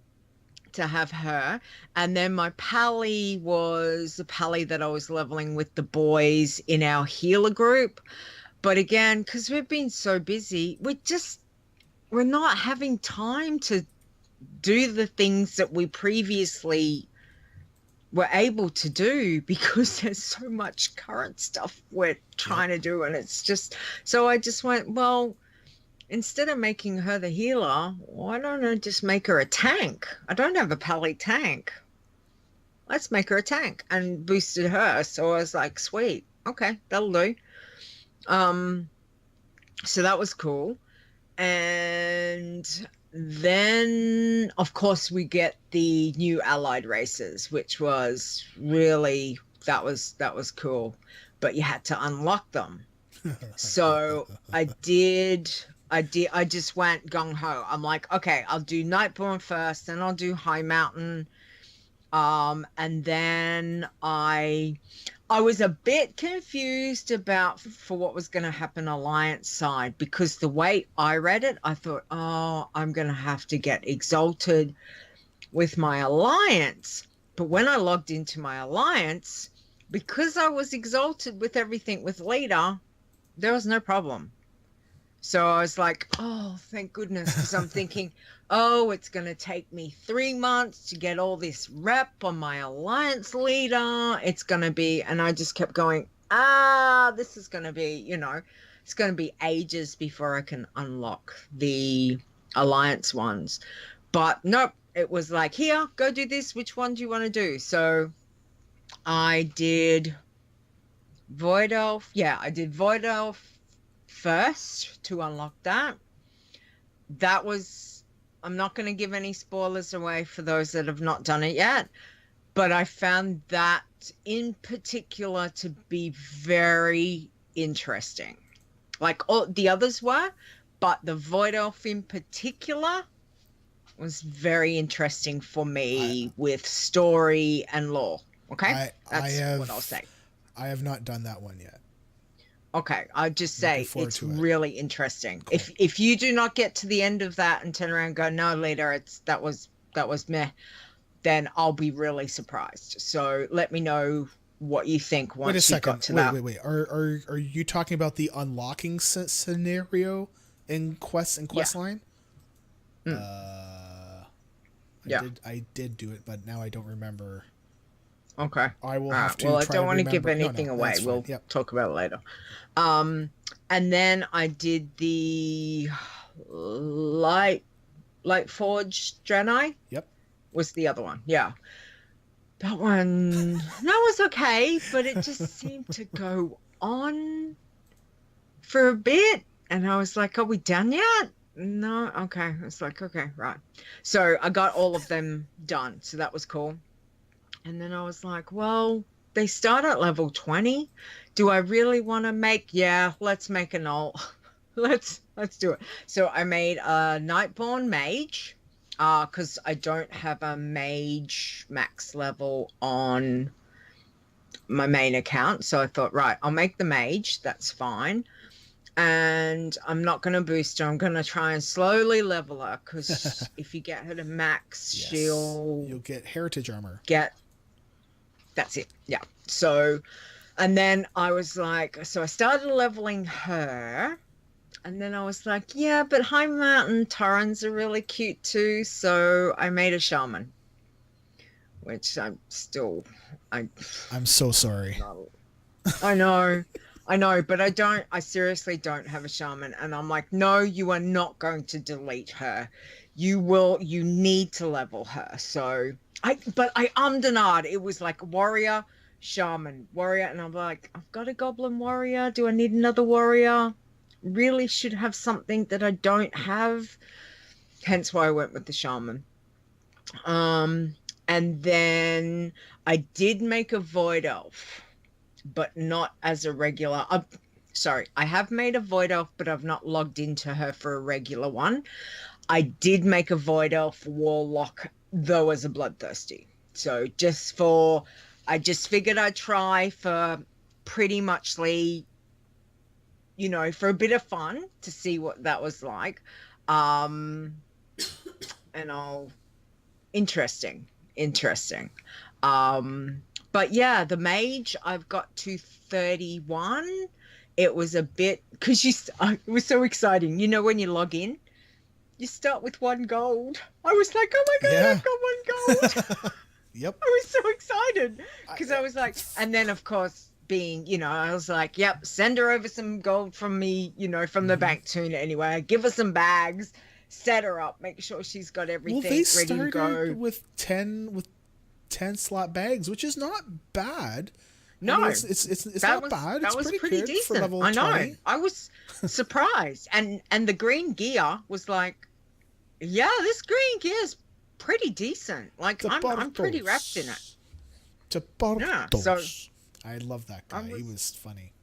to have her. And then my pally was the pally that I was leveling with the boys in our healer group. But again, because we've been so busy, we're not having time to do the things that we previously were able to do because there's so much current stuff we're trying to do. And it's just, so I just went, well, instead of making her the healer, why don't I just make her a tank? I don't have a pally tank. Let's make her a tank, and boosted her. So I was like, sweet. Okay, that'll do. So that was cool. And then, of course, we get the new allied races, which was really, that was cool. But you had to unlock them. So I just went gung ho. I'm like, okay, I'll do Nightborn first, then I'll do High Mountain. And then I was a bit confused about for what was going to happen Alliance side, because the way I read it, I thought, oh, I'm going to have to get exalted with my Alliance. But when I logged into my Alliance, because I was exalted with everything with Leeta, there was no problem. So I was like, oh, thank goodness, because I'm thinking, oh, it's going to take me 3 months to get all this rep on my Alliance leader. It's going to be, and I just kept going, this is going to be, it's going to be ages before I can unlock the Alliance ones. But nope, it was like, here, go do this. Which one do you want to do? So I did Void Elf. Yeah, I did Void Elf first to unlock that. That was, I'm not going to give any spoilers away for those that have not done it yet, but I found that in particular to be very interesting. Like all the others were, but the Void Elf in particular was very interesting for me with story and lore. Okay, that's what I'll say. I have not done that one yet. Okay, I'll just say it's really interesting. Cool. If you do not get to the end of that and turn around and go, no, later that was meh, then I'll be really surprised. So let me know what you think once you got to that. Wait. Are you talking about the unlocking scenario in Questline? Yeah. I did do it, but now I don't remember. Okay. I will have to. Well, I try don't want to remember. give anything away. We'll talk about it later. And then I did the Light Forge Draenei. Yep. Was the other one? Yeah. That one was okay, but it just seemed to go on for a bit, and I was like, "Are we done yet?" No. Okay. It's like, okay, right. So I got all of them done, so that was cool. And then I was like, well, they start at level 20. Do I really want to make? Yeah, let's make an ult. let's do it. So I made a Nightborn mage, because I don't have a mage max level on my main account. So I thought, right, I'll make the mage. That's fine. And I'm not going to boost her. I'm going to try and slowly level her, because if you get her to max, yes. you'll get heritage armor. That's it. Yeah. So, and then I was like, so I started leveling her, and then I was like, yeah, but High Mountain Torrens are really cute too. So I made a shaman, which I'm so sorry. I know, but I seriously don't have a shaman. And I'm like, no, you are not going to delete her. You need to level her. So I ummed and ahed. It was like warrior, shaman, warrior. And I'm like, I've got a goblin warrior. Do I need another warrior? Really should have something that I don't have. Hence why I went with the shaman. And then I did make a void elf, but not as a regular. Sorry, I have made a void elf, but I've not logged into her for a regular one. I did make a void elf warlock, though, as a bloodthirsty. So I just figured I'd try for pretty muchly, for a bit of fun to see what that was like. Interesting. But yeah, the mage, I've got to 31. It was a bit, because it was so exciting. When you log in, you start with 1 gold. I was like, oh my God, yeah. I've got 1 gold. Yep. I was so excited because I was like, and then of course being, I was like, yep, send her over some gold from me, from the bank tuna anyway. Give her some bags, set her up, make sure she's got everything ready to go. They started with 10 slot bags, which is not bad. No, I mean, it's not bad. That was pretty decent. For level 20. I know. I was surprised, and the green gear was like, yeah, this green gear is pretty decent. Like I'm pretty wrapped in it. Yeah, so I love that guy. He was funny.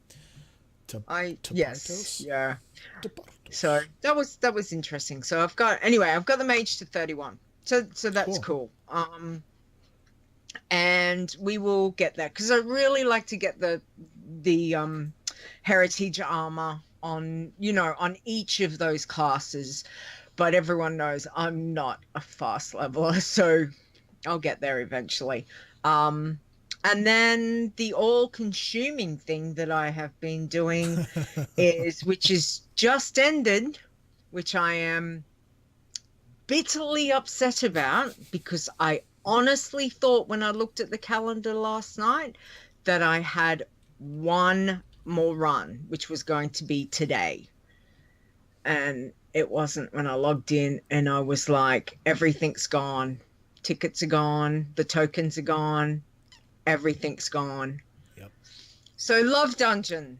Yes, Tepartos? yeah. Tepartos. So that was interesting. So I've got the mage to 31. So that's Cool. cool. And we will get that because I really like to get the heritage armor on on each of those classes, but everyone knows I'm not a fast leveler, so I'll get there eventually. And then the all-consuming thing that I have been doing which is just ended, which I am bitterly upset about because I honestly thought when I looked at the calendar last night that I had one more run, which was going to be today. And it wasn't when I logged in, and I was like, everything's gone. Tickets are gone. The tokens are gone. Everything's gone. Yep. So Love Dungeon.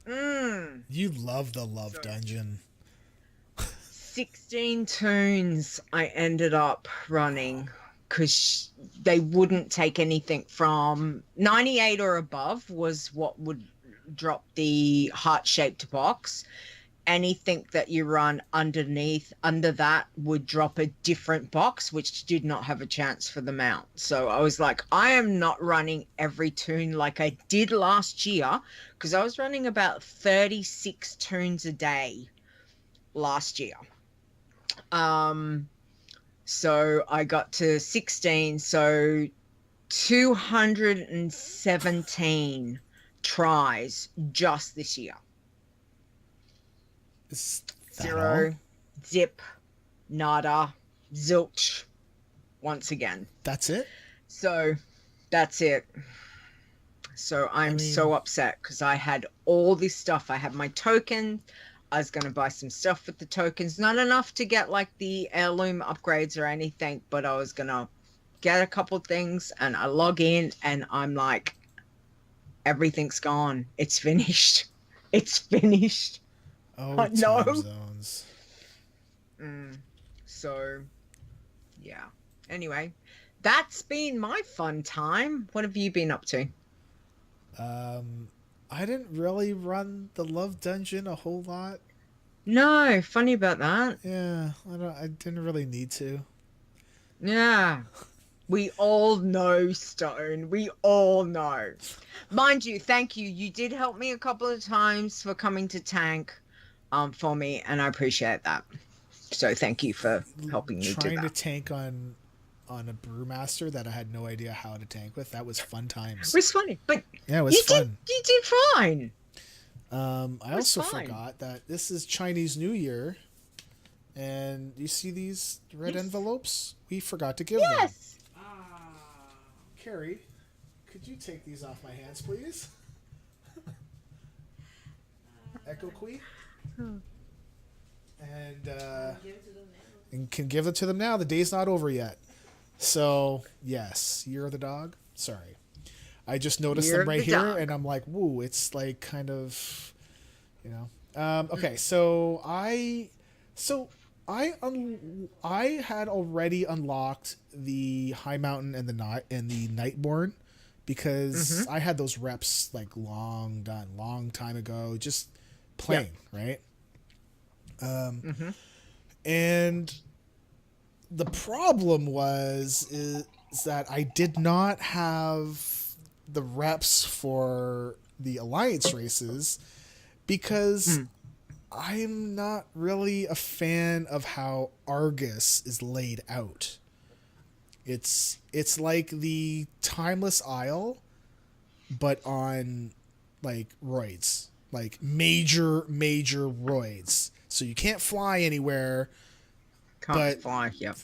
You love the Love Dungeon. 16 tunes I ended up running because they wouldn't take anything from 98 or above was what would drop the heart-shaped box. Anything that you run under that would drop a different box, which did not have a chance for the mount. So I was like, I am not running every tune like I did last year, because I was running about 36 tunes a day last year. So I got to 16, so 217 tries just this year. Is that Zero, all? zip, nada, zilch, once again. That's it? So that's it. So I'm so upset because I had all this stuff. I had my token. I was going to buy some stuff with the tokens. Not enough to get like the heirloom upgrades or anything, but I was going to get a couple things, and I log in and I'm like, everything's gone. It's finished. It's finished. Oh, No. time zones. So, yeah. Anyway, that's been my fun time. What have you been up to? I didn't really run the Love Dungeon a whole lot. No, funny about that. Yeah, I didn't really need to. Yeah. We all know, Stone. We all know. Mind you, thank you. You did help me a couple of times for coming to tank for me, and I appreciate that. So thank you for helping me do Trying to that. tank on a brewmaster that I had no idea how to tank with. That was fun times. It was funny, but Yeah, it was fun. You did fine. I also forgot that this is Chinese New Year, and you see these red envelopes? We forgot to give them. Yes. Carrie, could you take these off my hands, please? Echo Queen. And can give it to them now. The day's not over yet. So, yes, you're the dog. Sorry. I just noticed them right here, and I'm like, woo, it's like kind of, okay, so I had already unlocked the High Mountain and the Nightborn because I had those reps like long time ago, just playing, right? And the problem is that I did not have the reps for the Alliance races because I'm not really a fan of how Argus is laid out. It's like the Timeless Isle, but on like roids, like major roids. So you can't fly anywhere. Can't fly. Yep.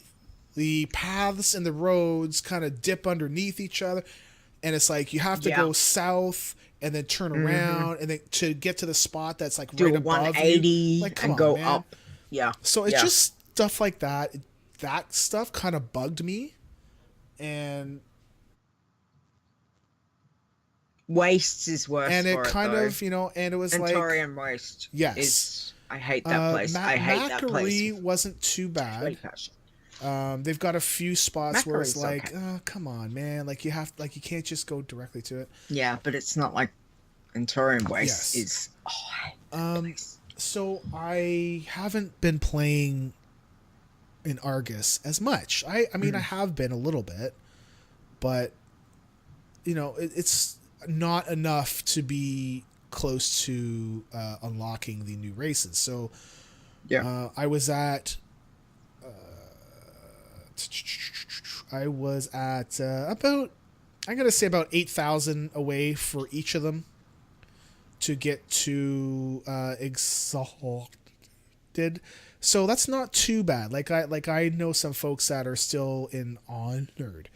The paths and the roads kind of dip underneath each other, and it's like you have to go south and then turn around and then to get to the spot that's like do right a above 180 you. Like, and go up. Yeah. So it's just stuff like that. That stuff kind of bugged me, and Wastes is worse. and it for kind though. of and it was Antorian Waste. Yes. I hate that place. I hate that place. Macquarie wasn't too bad. They've got a few spots where it's like, oh, come on, man! Like you can't just go directly to it. Yeah, but it's not like And Torian Waste Yes. is So I haven't been playing in Argus as much. I mean, I have been a little bit, but you know, it's not enough to be close to unlocking the new races. So I was at about, I'm gonna say about 8,000 away for each of them to get to exalted. So that's not too bad. Like I know some folks that are still in honored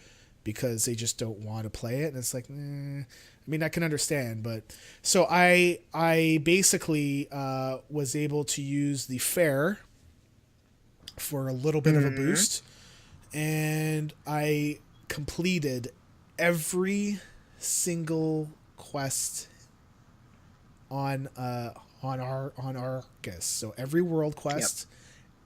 because they just don't want to play it, and it's like, I mean, I can understand, but so I basically was able to use the fair for a little bit of a boost, and I completed every single quest on Arcus. So every world quest,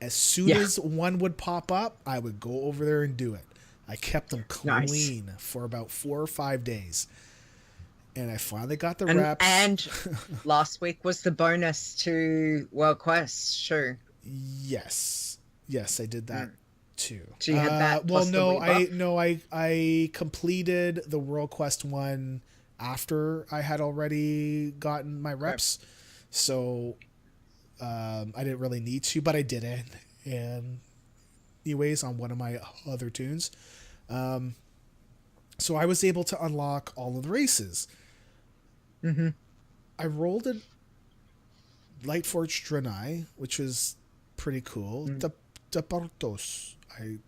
as soon as one would pop up, I would go over there and do it. I kept them clean for about 4 or 5 days. And I finally got the reps. And last week was the bonus to World Quest, sure. Yes, I did that too. So you had that. Well, I completed the World Quest one after I had already gotten my reps, so I didn't really need to, but I did it. And anyways, on one of my other tunes, so I was able to unlock all of the races. I rolled a Lightforged Draenei, which was pretty cool. The Portos. I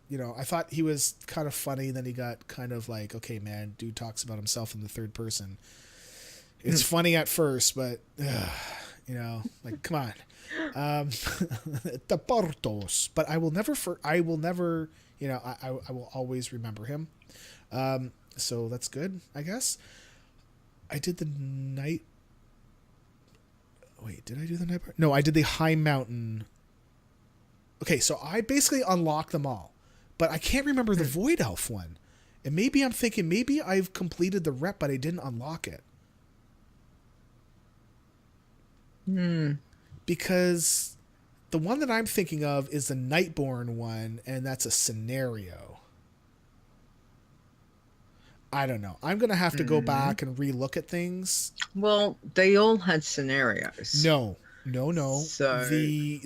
thought he was kind of funny. Then he got kind of like, okay, man, dude talks about himself in the third person. It's funny at first, but like, come on. The Portos. But I will never, I will always remember him. So that's good, I guess. I did the night. Wait, did I do the night part? No, I did the High Mountain. Okay, so I basically unlocked them all, but I can't remember the Void Elf one. And maybe I'm thinking, maybe I've completed the rep, but I didn't unlock it. Because the one that I'm thinking of is the Nightborn one, and that's a scenario. I don't know. I'm going to have to go back and relook at things. Well, they all had scenarios. No. So the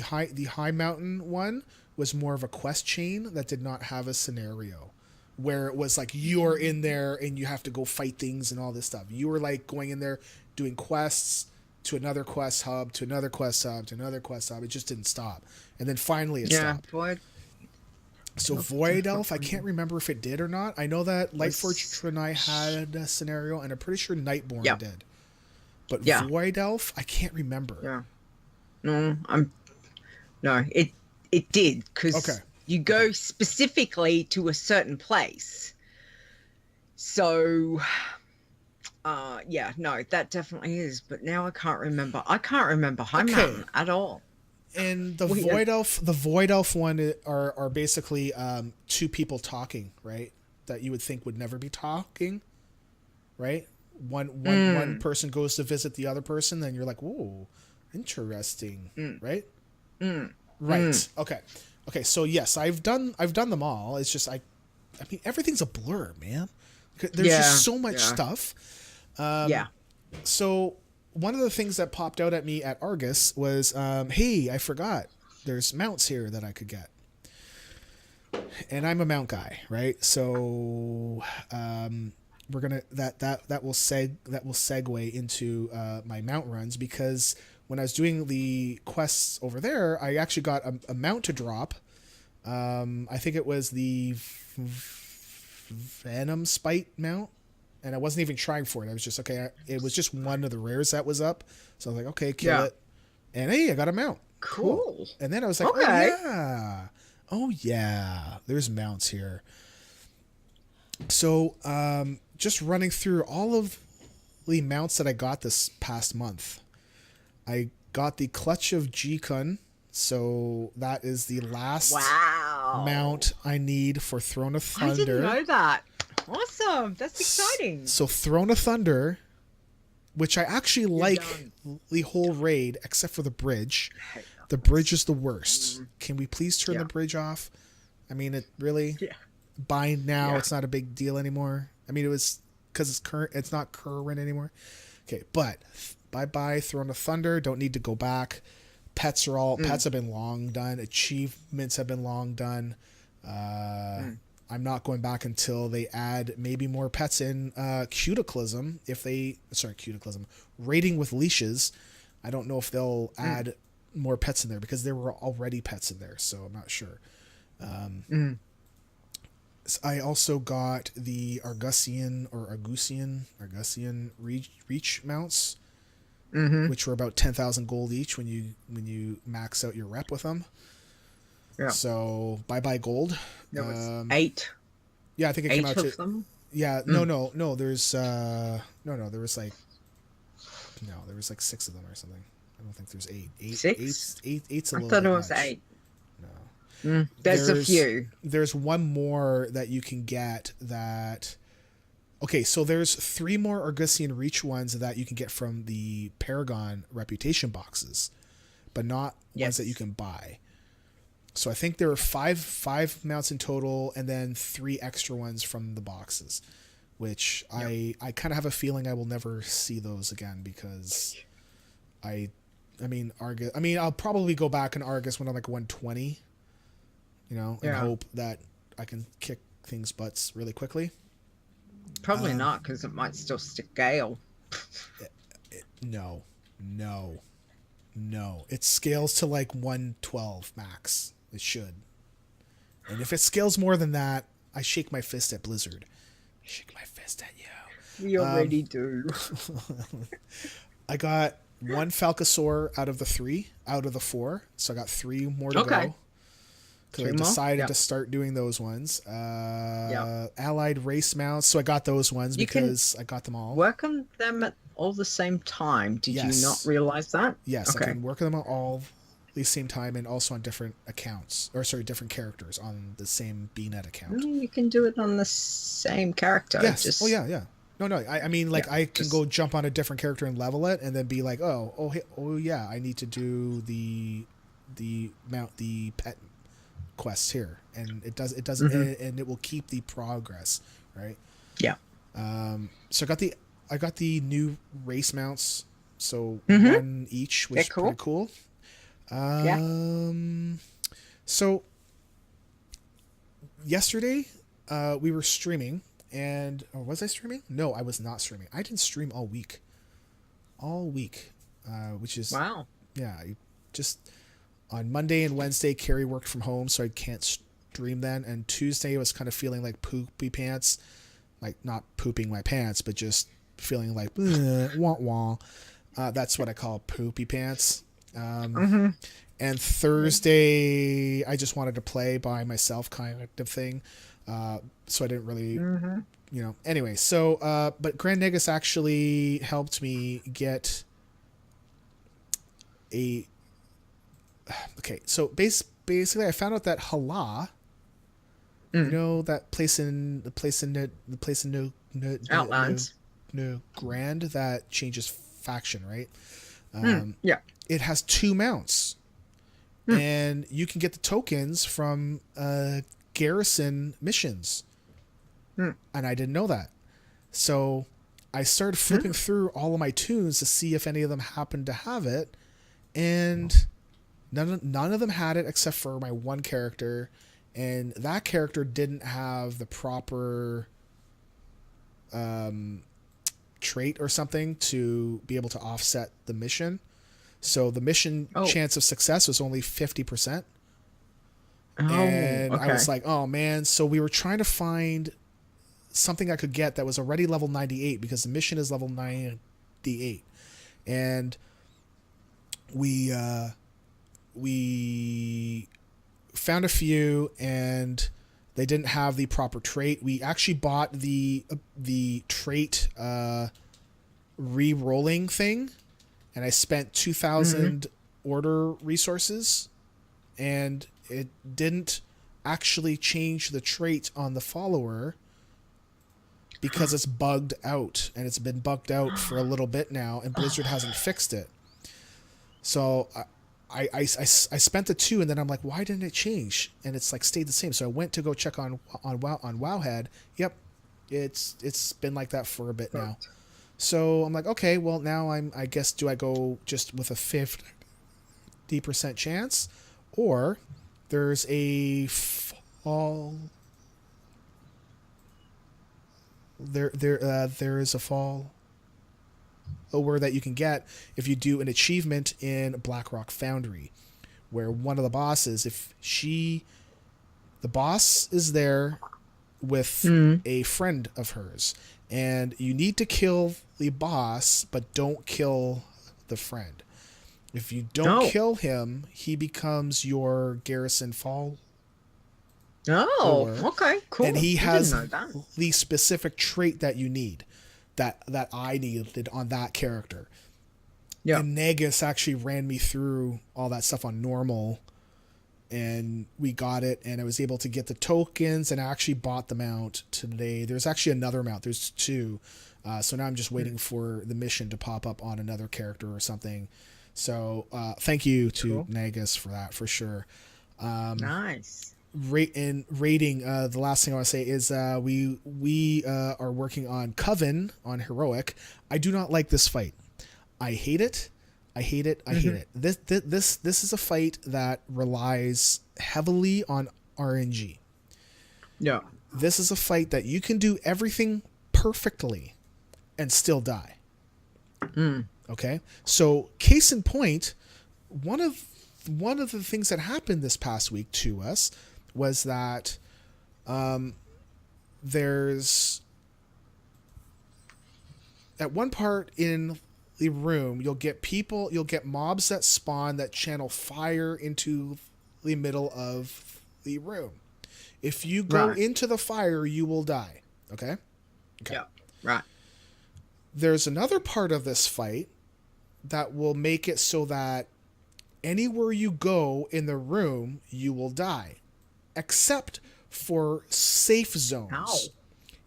high mountain one was more of a quest chain that did not have a scenario, where it was like you're in there and you have to go fight things and all this stuff. You were like going in there doing quests to another quest hub, to another quest hub, to another quest hub. It just didn't stop, and then finally it stopped. So Void Elf, I can't remember if it did or not. I know that Lightforged Draenei had a scenario, and I'm pretty sure Nightborn did. But Void Elf, I can't remember. It did, because you go specifically to a certain place. So, that definitely is. But now I can't remember. I can't remember High Mountain at all. And the Void Elf one are basically two people talking, right? That you would think would never be talking, right? One person goes to visit the other person, then you're like, "Whoa, interesting," right? Right. Okay. So yes, I've done them all. It's just I mean, everything's a blur, man. There's just so much stuff. So one of the things that popped out at me at Argus was, hey, I forgot. There's mounts here that I could get. And I'm a mount guy, right? So we're gonna that will segue into my mount runs, because when I was doing the quests over there, I actually got a mount to drop. I think it was the Venom Spite mount, and I wasn't even trying for it. I was just it was just one of the rares that was up, so I was like, okay, kill it, and hey, I got a mount. Cool. And then I was like, oh yeah, there's mounts here. So just running through all of the mounts that I got this past month. I got the Clutch of G-Kun, so that is the last mount I need for Throne of Thunder. I didn't know that. Awesome. That's exciting. So Throne of Thunder, which I actually You're like done. the whole raid except for the bridge. I hate that The place. bridge is the worst. Can we please turn Yeah. the bridge off? I mean, it really. Yeah. By now, Yeah. it's not a big deal anymore. I mean, it was because it's current. It's not current anymore. Okay, but bye, Throne of Thunder. Don't need to go back. Pets have been long done. Achievements have been long done. I'm not going back until they add maybe more pets in Cuticlism. Cuticlism. Raiding with leashes. I don't know if they'll add more pets in there because there were already pets in there, so I'm not sure. I also got the Argusian reach mounts, which were about 10,000 gold each when you max out your rep with them. Yeah. So bye gold. There was 8. Yeah, I think it came 8 out of to. them. Yeah, no. There's there was like 6 of them or something. I don't think there's 8. 6? Eight's a I little thought bit it was much. 8. No. There's a few. There's one more that you can get that. Okay, so there's 3 more Argusian Reach ones that you can get from the Paragon reputation boxes, but not ones that you can buy. So I think there were five mounts in total, and then 3 extra ones from the boxes, which I kind of have a feeling I will never see those again because I'll probably go back in Argus when I'm like 120, and hope that I can kick things butts really quickly. Probably not, because it might still stick Gale. No. It scales to like 112 max. It should. And if it scales more than that, I shake my fist at Blizzard. I shake my fist at you. We already do. I got 1 Falcosaur out of the 4. So I got 3 more to go. Because I decided to start doing those ones. Allied race mounts. So I got those ones because I got them all. Work on them at all the same time. Did you not realize that? Yes, I can work on them all the same time and also on different accounts. Different characters on the same BNet account. You can do it on the same character. Yes. Yeah. No. I mean, I can go jump on a different character and level it, and then be like, I need to do the pet quests here, and it does and it will keep the progress, right? Yeah. So I got the new race mounts, so 1 each, which is pretty cool. So yesterday we were streaming, or was I streaming? No, I was not streaming. I didn't stream all week, which is wow. Yeah, just on Monday and Wednesday, Carrie worked from home, so I can't stream then. And Tuesday I was kind of feeling like poopy pants, like not pooping my pants, but just feeling like wah wah. That's what I call poopy pants. And Thursday I just wanted to play by myself, kind of thing. So I didn't really, Anyway, so but Grand Negus actually helped me get a. Okay, so basically, I found out that Hala, that place in Outlands. No Grand that changes faction, right? Yeah. It has 2 mounts, and you can get the tokens from garrison missions, and I didn't know that. So I started flipping through all of my tunes to see if any of them happened to have it, and none of them had it except for my one character, and that character didn't have the proper trait or something to be able to offset the mission. So the mission chance of success was only 50%. And I was like, oh man. So we were trying to find something I could get that was already level 98 because the mission is level 98. And we found a few and they didn't have the proper trait. We actually bought the trait re-rolling thing, and I spent 2,000 order resources, and it didn't actually change the trait on the follower. because it's bugged out, and it's been bugged out for a little bit now, and Blizzard hasn't fixed it. So I spent the 2, and then I'm like, why didn't it change? And it's like stayed the same. So I went to go check on Wowhead. Yep, it's been like that for a bit now. So I'm like, okay, well now I guess do I go just with a 50% chance, or there's a fall. There is a fall over that you can get if you do an achievement in Blackrock Foundry, where one of the bosses, the boss is there with a friend of hers, and you need to kill the boss, but don't kill the friend. If you don't kill him, he becomes your garrison follower. Oh, okay, cool. And he I has didn't know that. the specific trait that you need, that I needed on that character. Yeah. And Negus actually ran me through all that stuff on normal, and we got it, and I was able to get the tokens, and I actually bought the mount today. There's actually another mount. There's 2. So now I'm just waiting for the mission to pop up on another character or something. So thank you to Negus for that, for sure. Nice. Rating, the last thing I want to say is we are working on Coven on Heroic. I do not like this fight. I hate it. I hate it. This is a fight that relies heavily on RNG. Yeah. This is a fight that you can do everything perfectly and still die. Okay? So, case in point, one of the things that happened this past week to us was that there's at one part in the room, you'll get mobs that spawn that channel fire into the middle of the room. If you go into the fire, you will die. Okay? Yeah. Right. There's another part of this fight that will make it so that anywhere you go in the room, you will die, except for safe zones. Ow.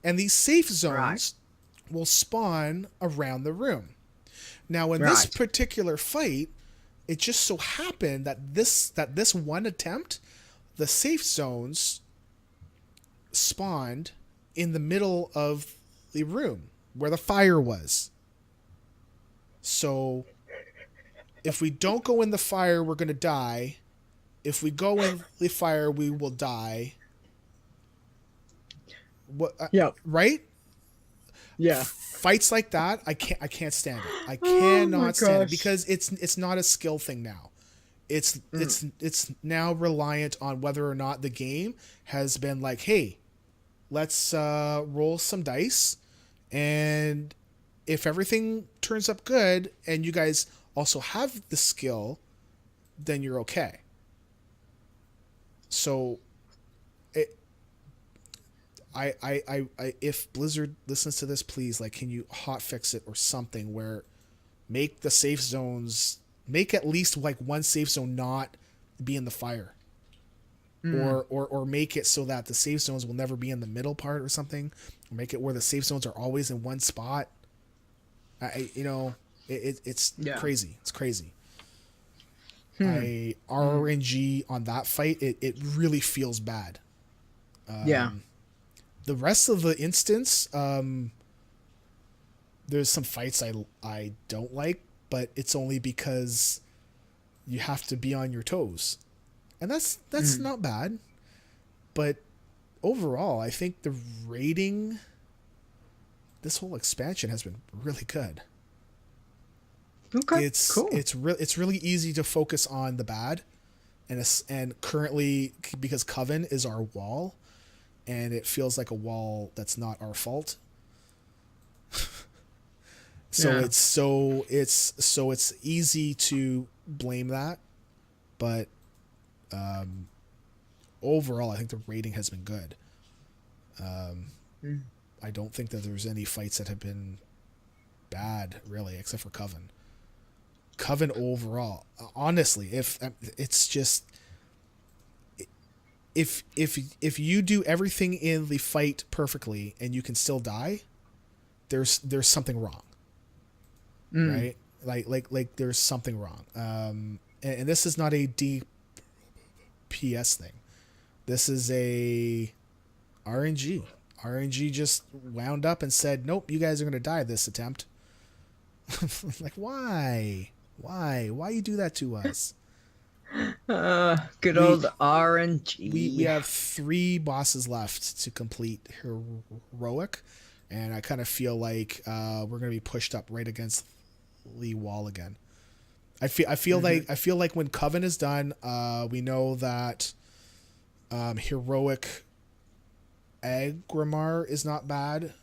And these safe zones will spawn around the room. Now, in this particular fight, it just so happened that this one attempt, the safe zones spawned in the middle of the room where the fire was. So if we don't go in the fire, we're going to die. If we go in the fire, we will die. What? Right? Yeah. Fights like that, I can't stand it. I cannot stand it because it's not a skill thing now. It's now reliant on whether or not the game has been like, hey, let's roll some dice, and if everything turns up good and you guys also have the skill, then you're okay. So if Blizzard listens to this, please, like, can you hot fix it or something where make the safe zones, make at least like one safe zone not be in the fire, or make it so that the safe zones will never be in the middle part or something, or make it where the safe zones are always in one spot. It's crazy. It's crazy. RNG on that fight, it really feels bad. The rest of the instance, there's some fights I don't like, but it's only because you have to be on your toes, and that's not bad. But overall, I think the rating, this whole expansion has been really good. Okay, it's cool. It's really easy to focus on the bad, and currently, because Coven is our wall, and it feels like a wall that's not our fault. It's easy to blame that, but overall, I think the rating has been good. I don't think that there's any fights that have been bad, really, except for Coven. Coven overall, honestly, if it's just, if you do everything in the fight perfectly and you can still die, there's something wrong, right? Like there's something wrong. And this is not a DPS thing. This is a RNG. RNG just wound up and said, nope, you guys are gonna die this attempt. Like, why you do that to us? Good old RNG. We have 3 bosses left to complete heroic, and I kind of feel like we're gonna be pushed up right against the wall again. I feel like when Coven is done, we know that heroic Agrimar is not bad,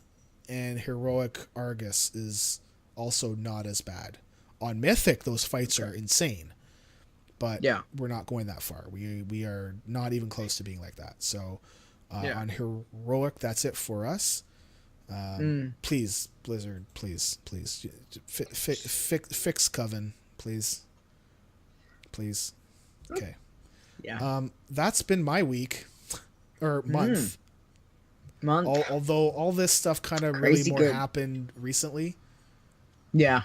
and heroic Argus is also not as bad. On Mythic, those fights are insane, but we're not going that far. We are not even close to being like that. So on heroic, that's it for us. Please, Blizzard, please fix Coven, please. Okay. That's been my week or month. Although all this stuff kind of really more happened recently. Yeah.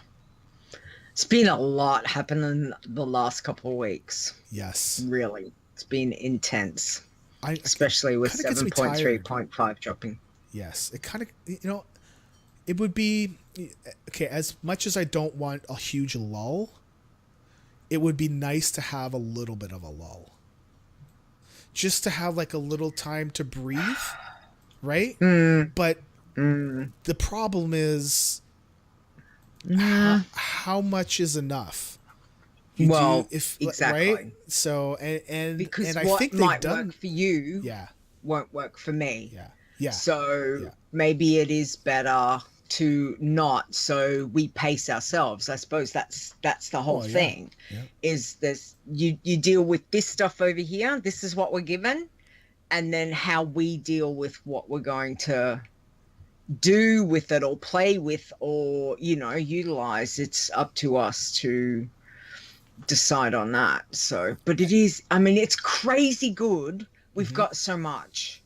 It's been a lot happening the last couple of weeks. Yes. Really. It's been intense. Especially with 7.3.5 dropping. Yes. It kind of, it would be, okay, as much as I don't want a huge lull, it would be nice to have a little bit of a lull. Just to have like a little time to breathe, right? But the problem is, how much is enough? Exactly. Right? So and because and what I think might work for you, won't work for me. So maybe it is better to not. So we pace ourselves. I suppose that's the whole thing. Is this you deal with this stuff over here? This is what we're given, and then how we deal with what we're going to do with it or play with or utilize. It's up to us to decide on that. So but it is, I mean, it's crazy good. We've got so much,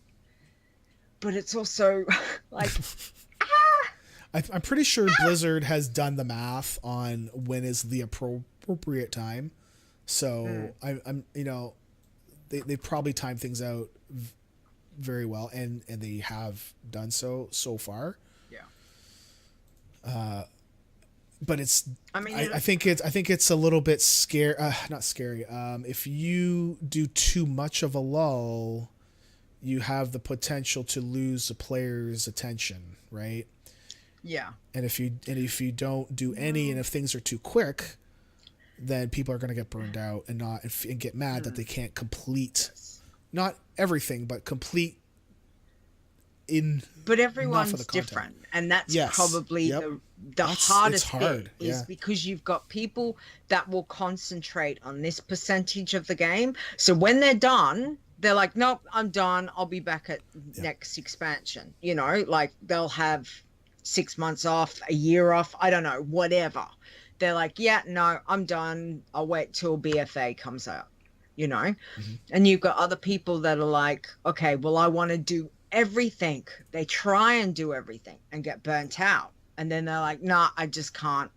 but it's also like I'm pretty sure Blizzard has done the math on when is the appropriate time. So I'm they probably time things out very well, and they have done so far. But it's, I think it's a little bit not scary. If you do too much of a lull, you have the potential to lose the player's attention, right? And if you don't do any, and if things are too quick, then people are going to get burned out and get mad that they can't complete, not everything, but complete but everyone's different, and that's probably the hardest bit is because you've got people that will concentrate on this percentage of the game. So when they're done, they're like, nope, I'm done. I'll be back at next expansion. Like they'll have 6 months off, a year off, I don't know, whatever. They're like, yeah, no, I'm done. I'll wait till BFA comes out, and you've got other people that are like, okay, well, I want to do everything. They try and do everything and get burnt out, and then they're like, nah, I just can't.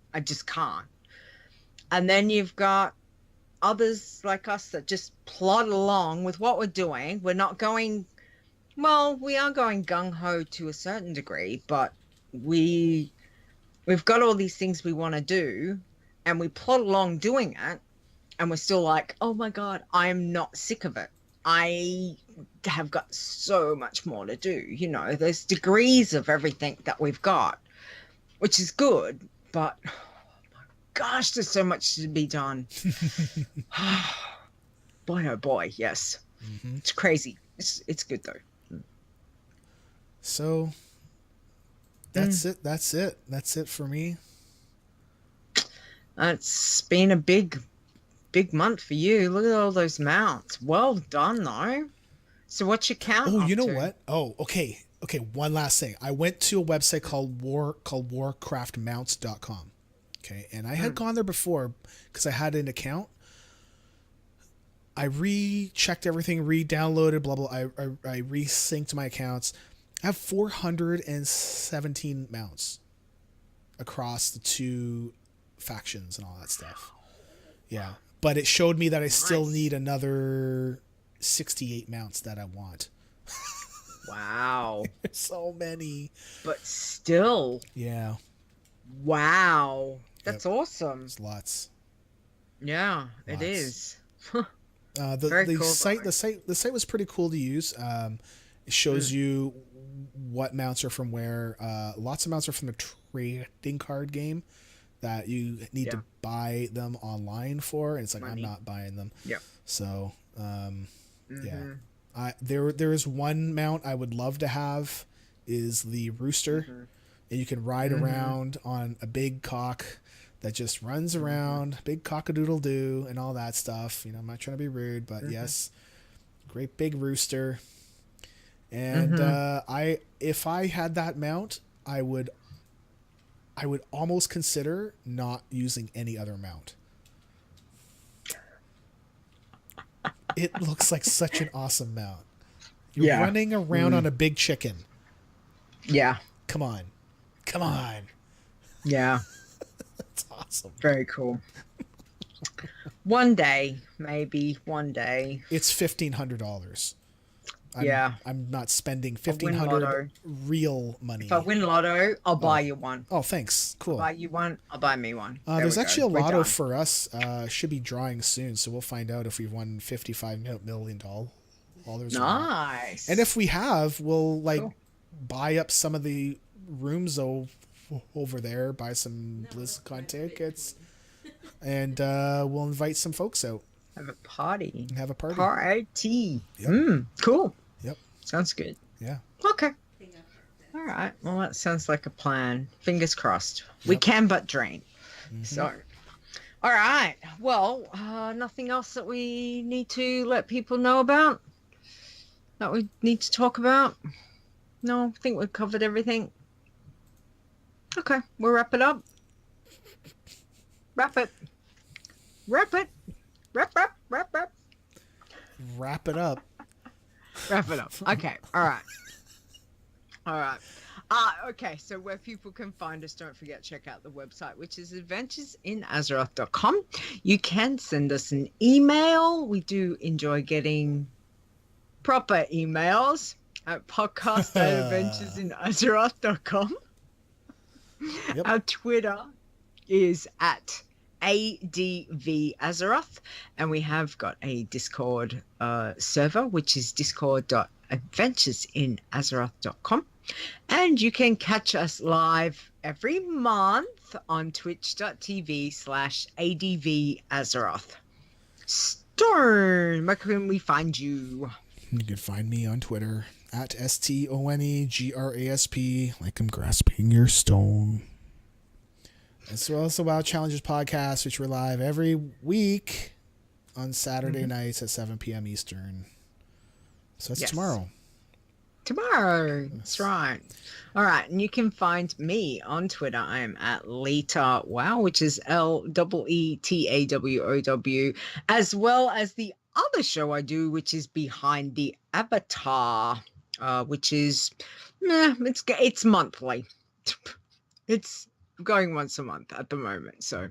And then you've got others like us that just plod along with what we're doing. We're not going, well, we are going gung-ho to a certain degree, but we've got all these things we want to do, and we plod along doing it, and we're still like, oh my god, I'm not sick of it. I have got so much more to do. There's degrees of everything that we've got, which is good, but oh my gosh, there's so much to be done. Boy, oh boy, yes. It's crazy. It's good though. So that's it. That's it for me. It's been a big month for you. Look at all those mounts. Well done, though. So what's your count? Oh, you know what? Oh, okay. One last thing. I went to a website called warcraftmounts.com. Okay, and I had gone there before because I had an account. I rechecked everything, re-downloaded, blah blah. I resynced my accounts. I have 417 mounts across the 2 factions and all that stuff. Yeah, but it showed me that I still need another 68 mounts that I want. Wow. So many. But still. Yeah. Wow. That's awesome. There's lots. Yeah, it is. The site was pretty cool to use. It shows you what mounts are from where. Lots of mounts are from the trading card game that you need to buy them online for, and it's like I'm not buying them. Yeah. So there is one mount I would love to have is the rooster, and you can ride around on a big cock that just runs around, big cock-a-doodle-doo and all that stuff. You know, I'm not trying to be rude, but yes, great big rooster. And if I had that mount, I would almost consider not using any other mount. It looks like such an awesome mount. You're running around on a big chicken. Yeah. Come on. Yeah. That's awesome. Very cool. One day, maybe one day. It's $1,500. I'm not spending $1,500 real money. If I win lotto, I'll buy you one. Oh, thanks. Cool. I'll buy you one. I'll buy me one. There's actually a lotto for us. Should be drawing soon, so we'll find out if we've won $55 million. Nice. And if we have, we'll buy up some of the rooms over there, buy some BlizzCon tickets, and we'll invite some folks out. Have a party. Party. Yep. Cool. Yep. Sounds good. Yeah. Okay. All right. Well, that sounds like a plan. Fingers crossed. Yep. We can but dream. So, all right. Well, nothing else that we need to let people know about? That we need to talk about? No, I think we've covered everything. Okay. We'll wrap it up. Wrap it. Wrap it up. Wrap it up. Okay. All right. Okay. So where people can find us, don't forget to check out the website, which is adventuresinazeroth.com. You can send us an email. We do enjoy getting proper emails at podcast@adventuresinazeroth.com. Yep. Our Twitter is at ADV Azeroth, and we have got a Discord server, which is discord.adventuresinazeroth.com, and you can catch us live every month on twitch.tv/ADV Azeroth. Stone, where can we find you? You can find me on Twitter at STONEGRASP, like I'm grasping your stone. As well as the WoW Challenges podcast, which we're live every week on Saturday nights at 7 p.m. Eastern. So that's tomorrow. That's right. All right. And you can find me on Twitter. I am at Leeta Wow, which is LEETAWOW, as well as the other show I do, which is Behind the Avatar, which is, it's monthly. It's going once a month at the moment. So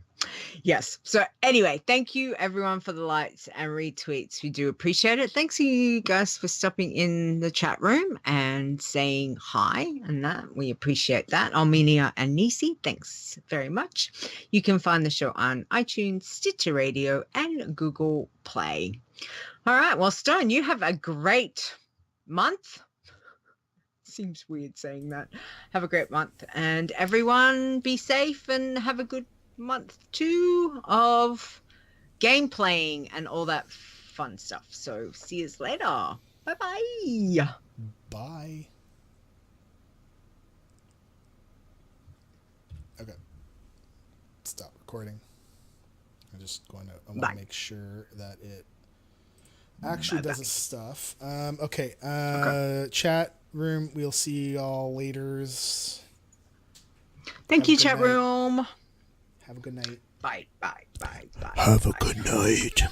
yes. So anyway, thank you everyone for the likes and retweets. We do appreciate it. Thanks to you guys for stopping in the chat room and saying hi, and that we appreciate that. Armenia and Nisi, thanks very much. You can find the show on iTunes, Stitcher Radio, and Google Play. All right. Well, Stone, you have a great month. Seems weird saying that. Have a great month, and everyone be safe and have a good month too of game playing and all that fun stuff. So see you later. Bye. Bye. Okay. Stop recording. I want to make sure that it actually does its stuff. Okay. Chat room, we'll see y'all later. Thank you, chat room. Have a good night. Bye. Have a good night.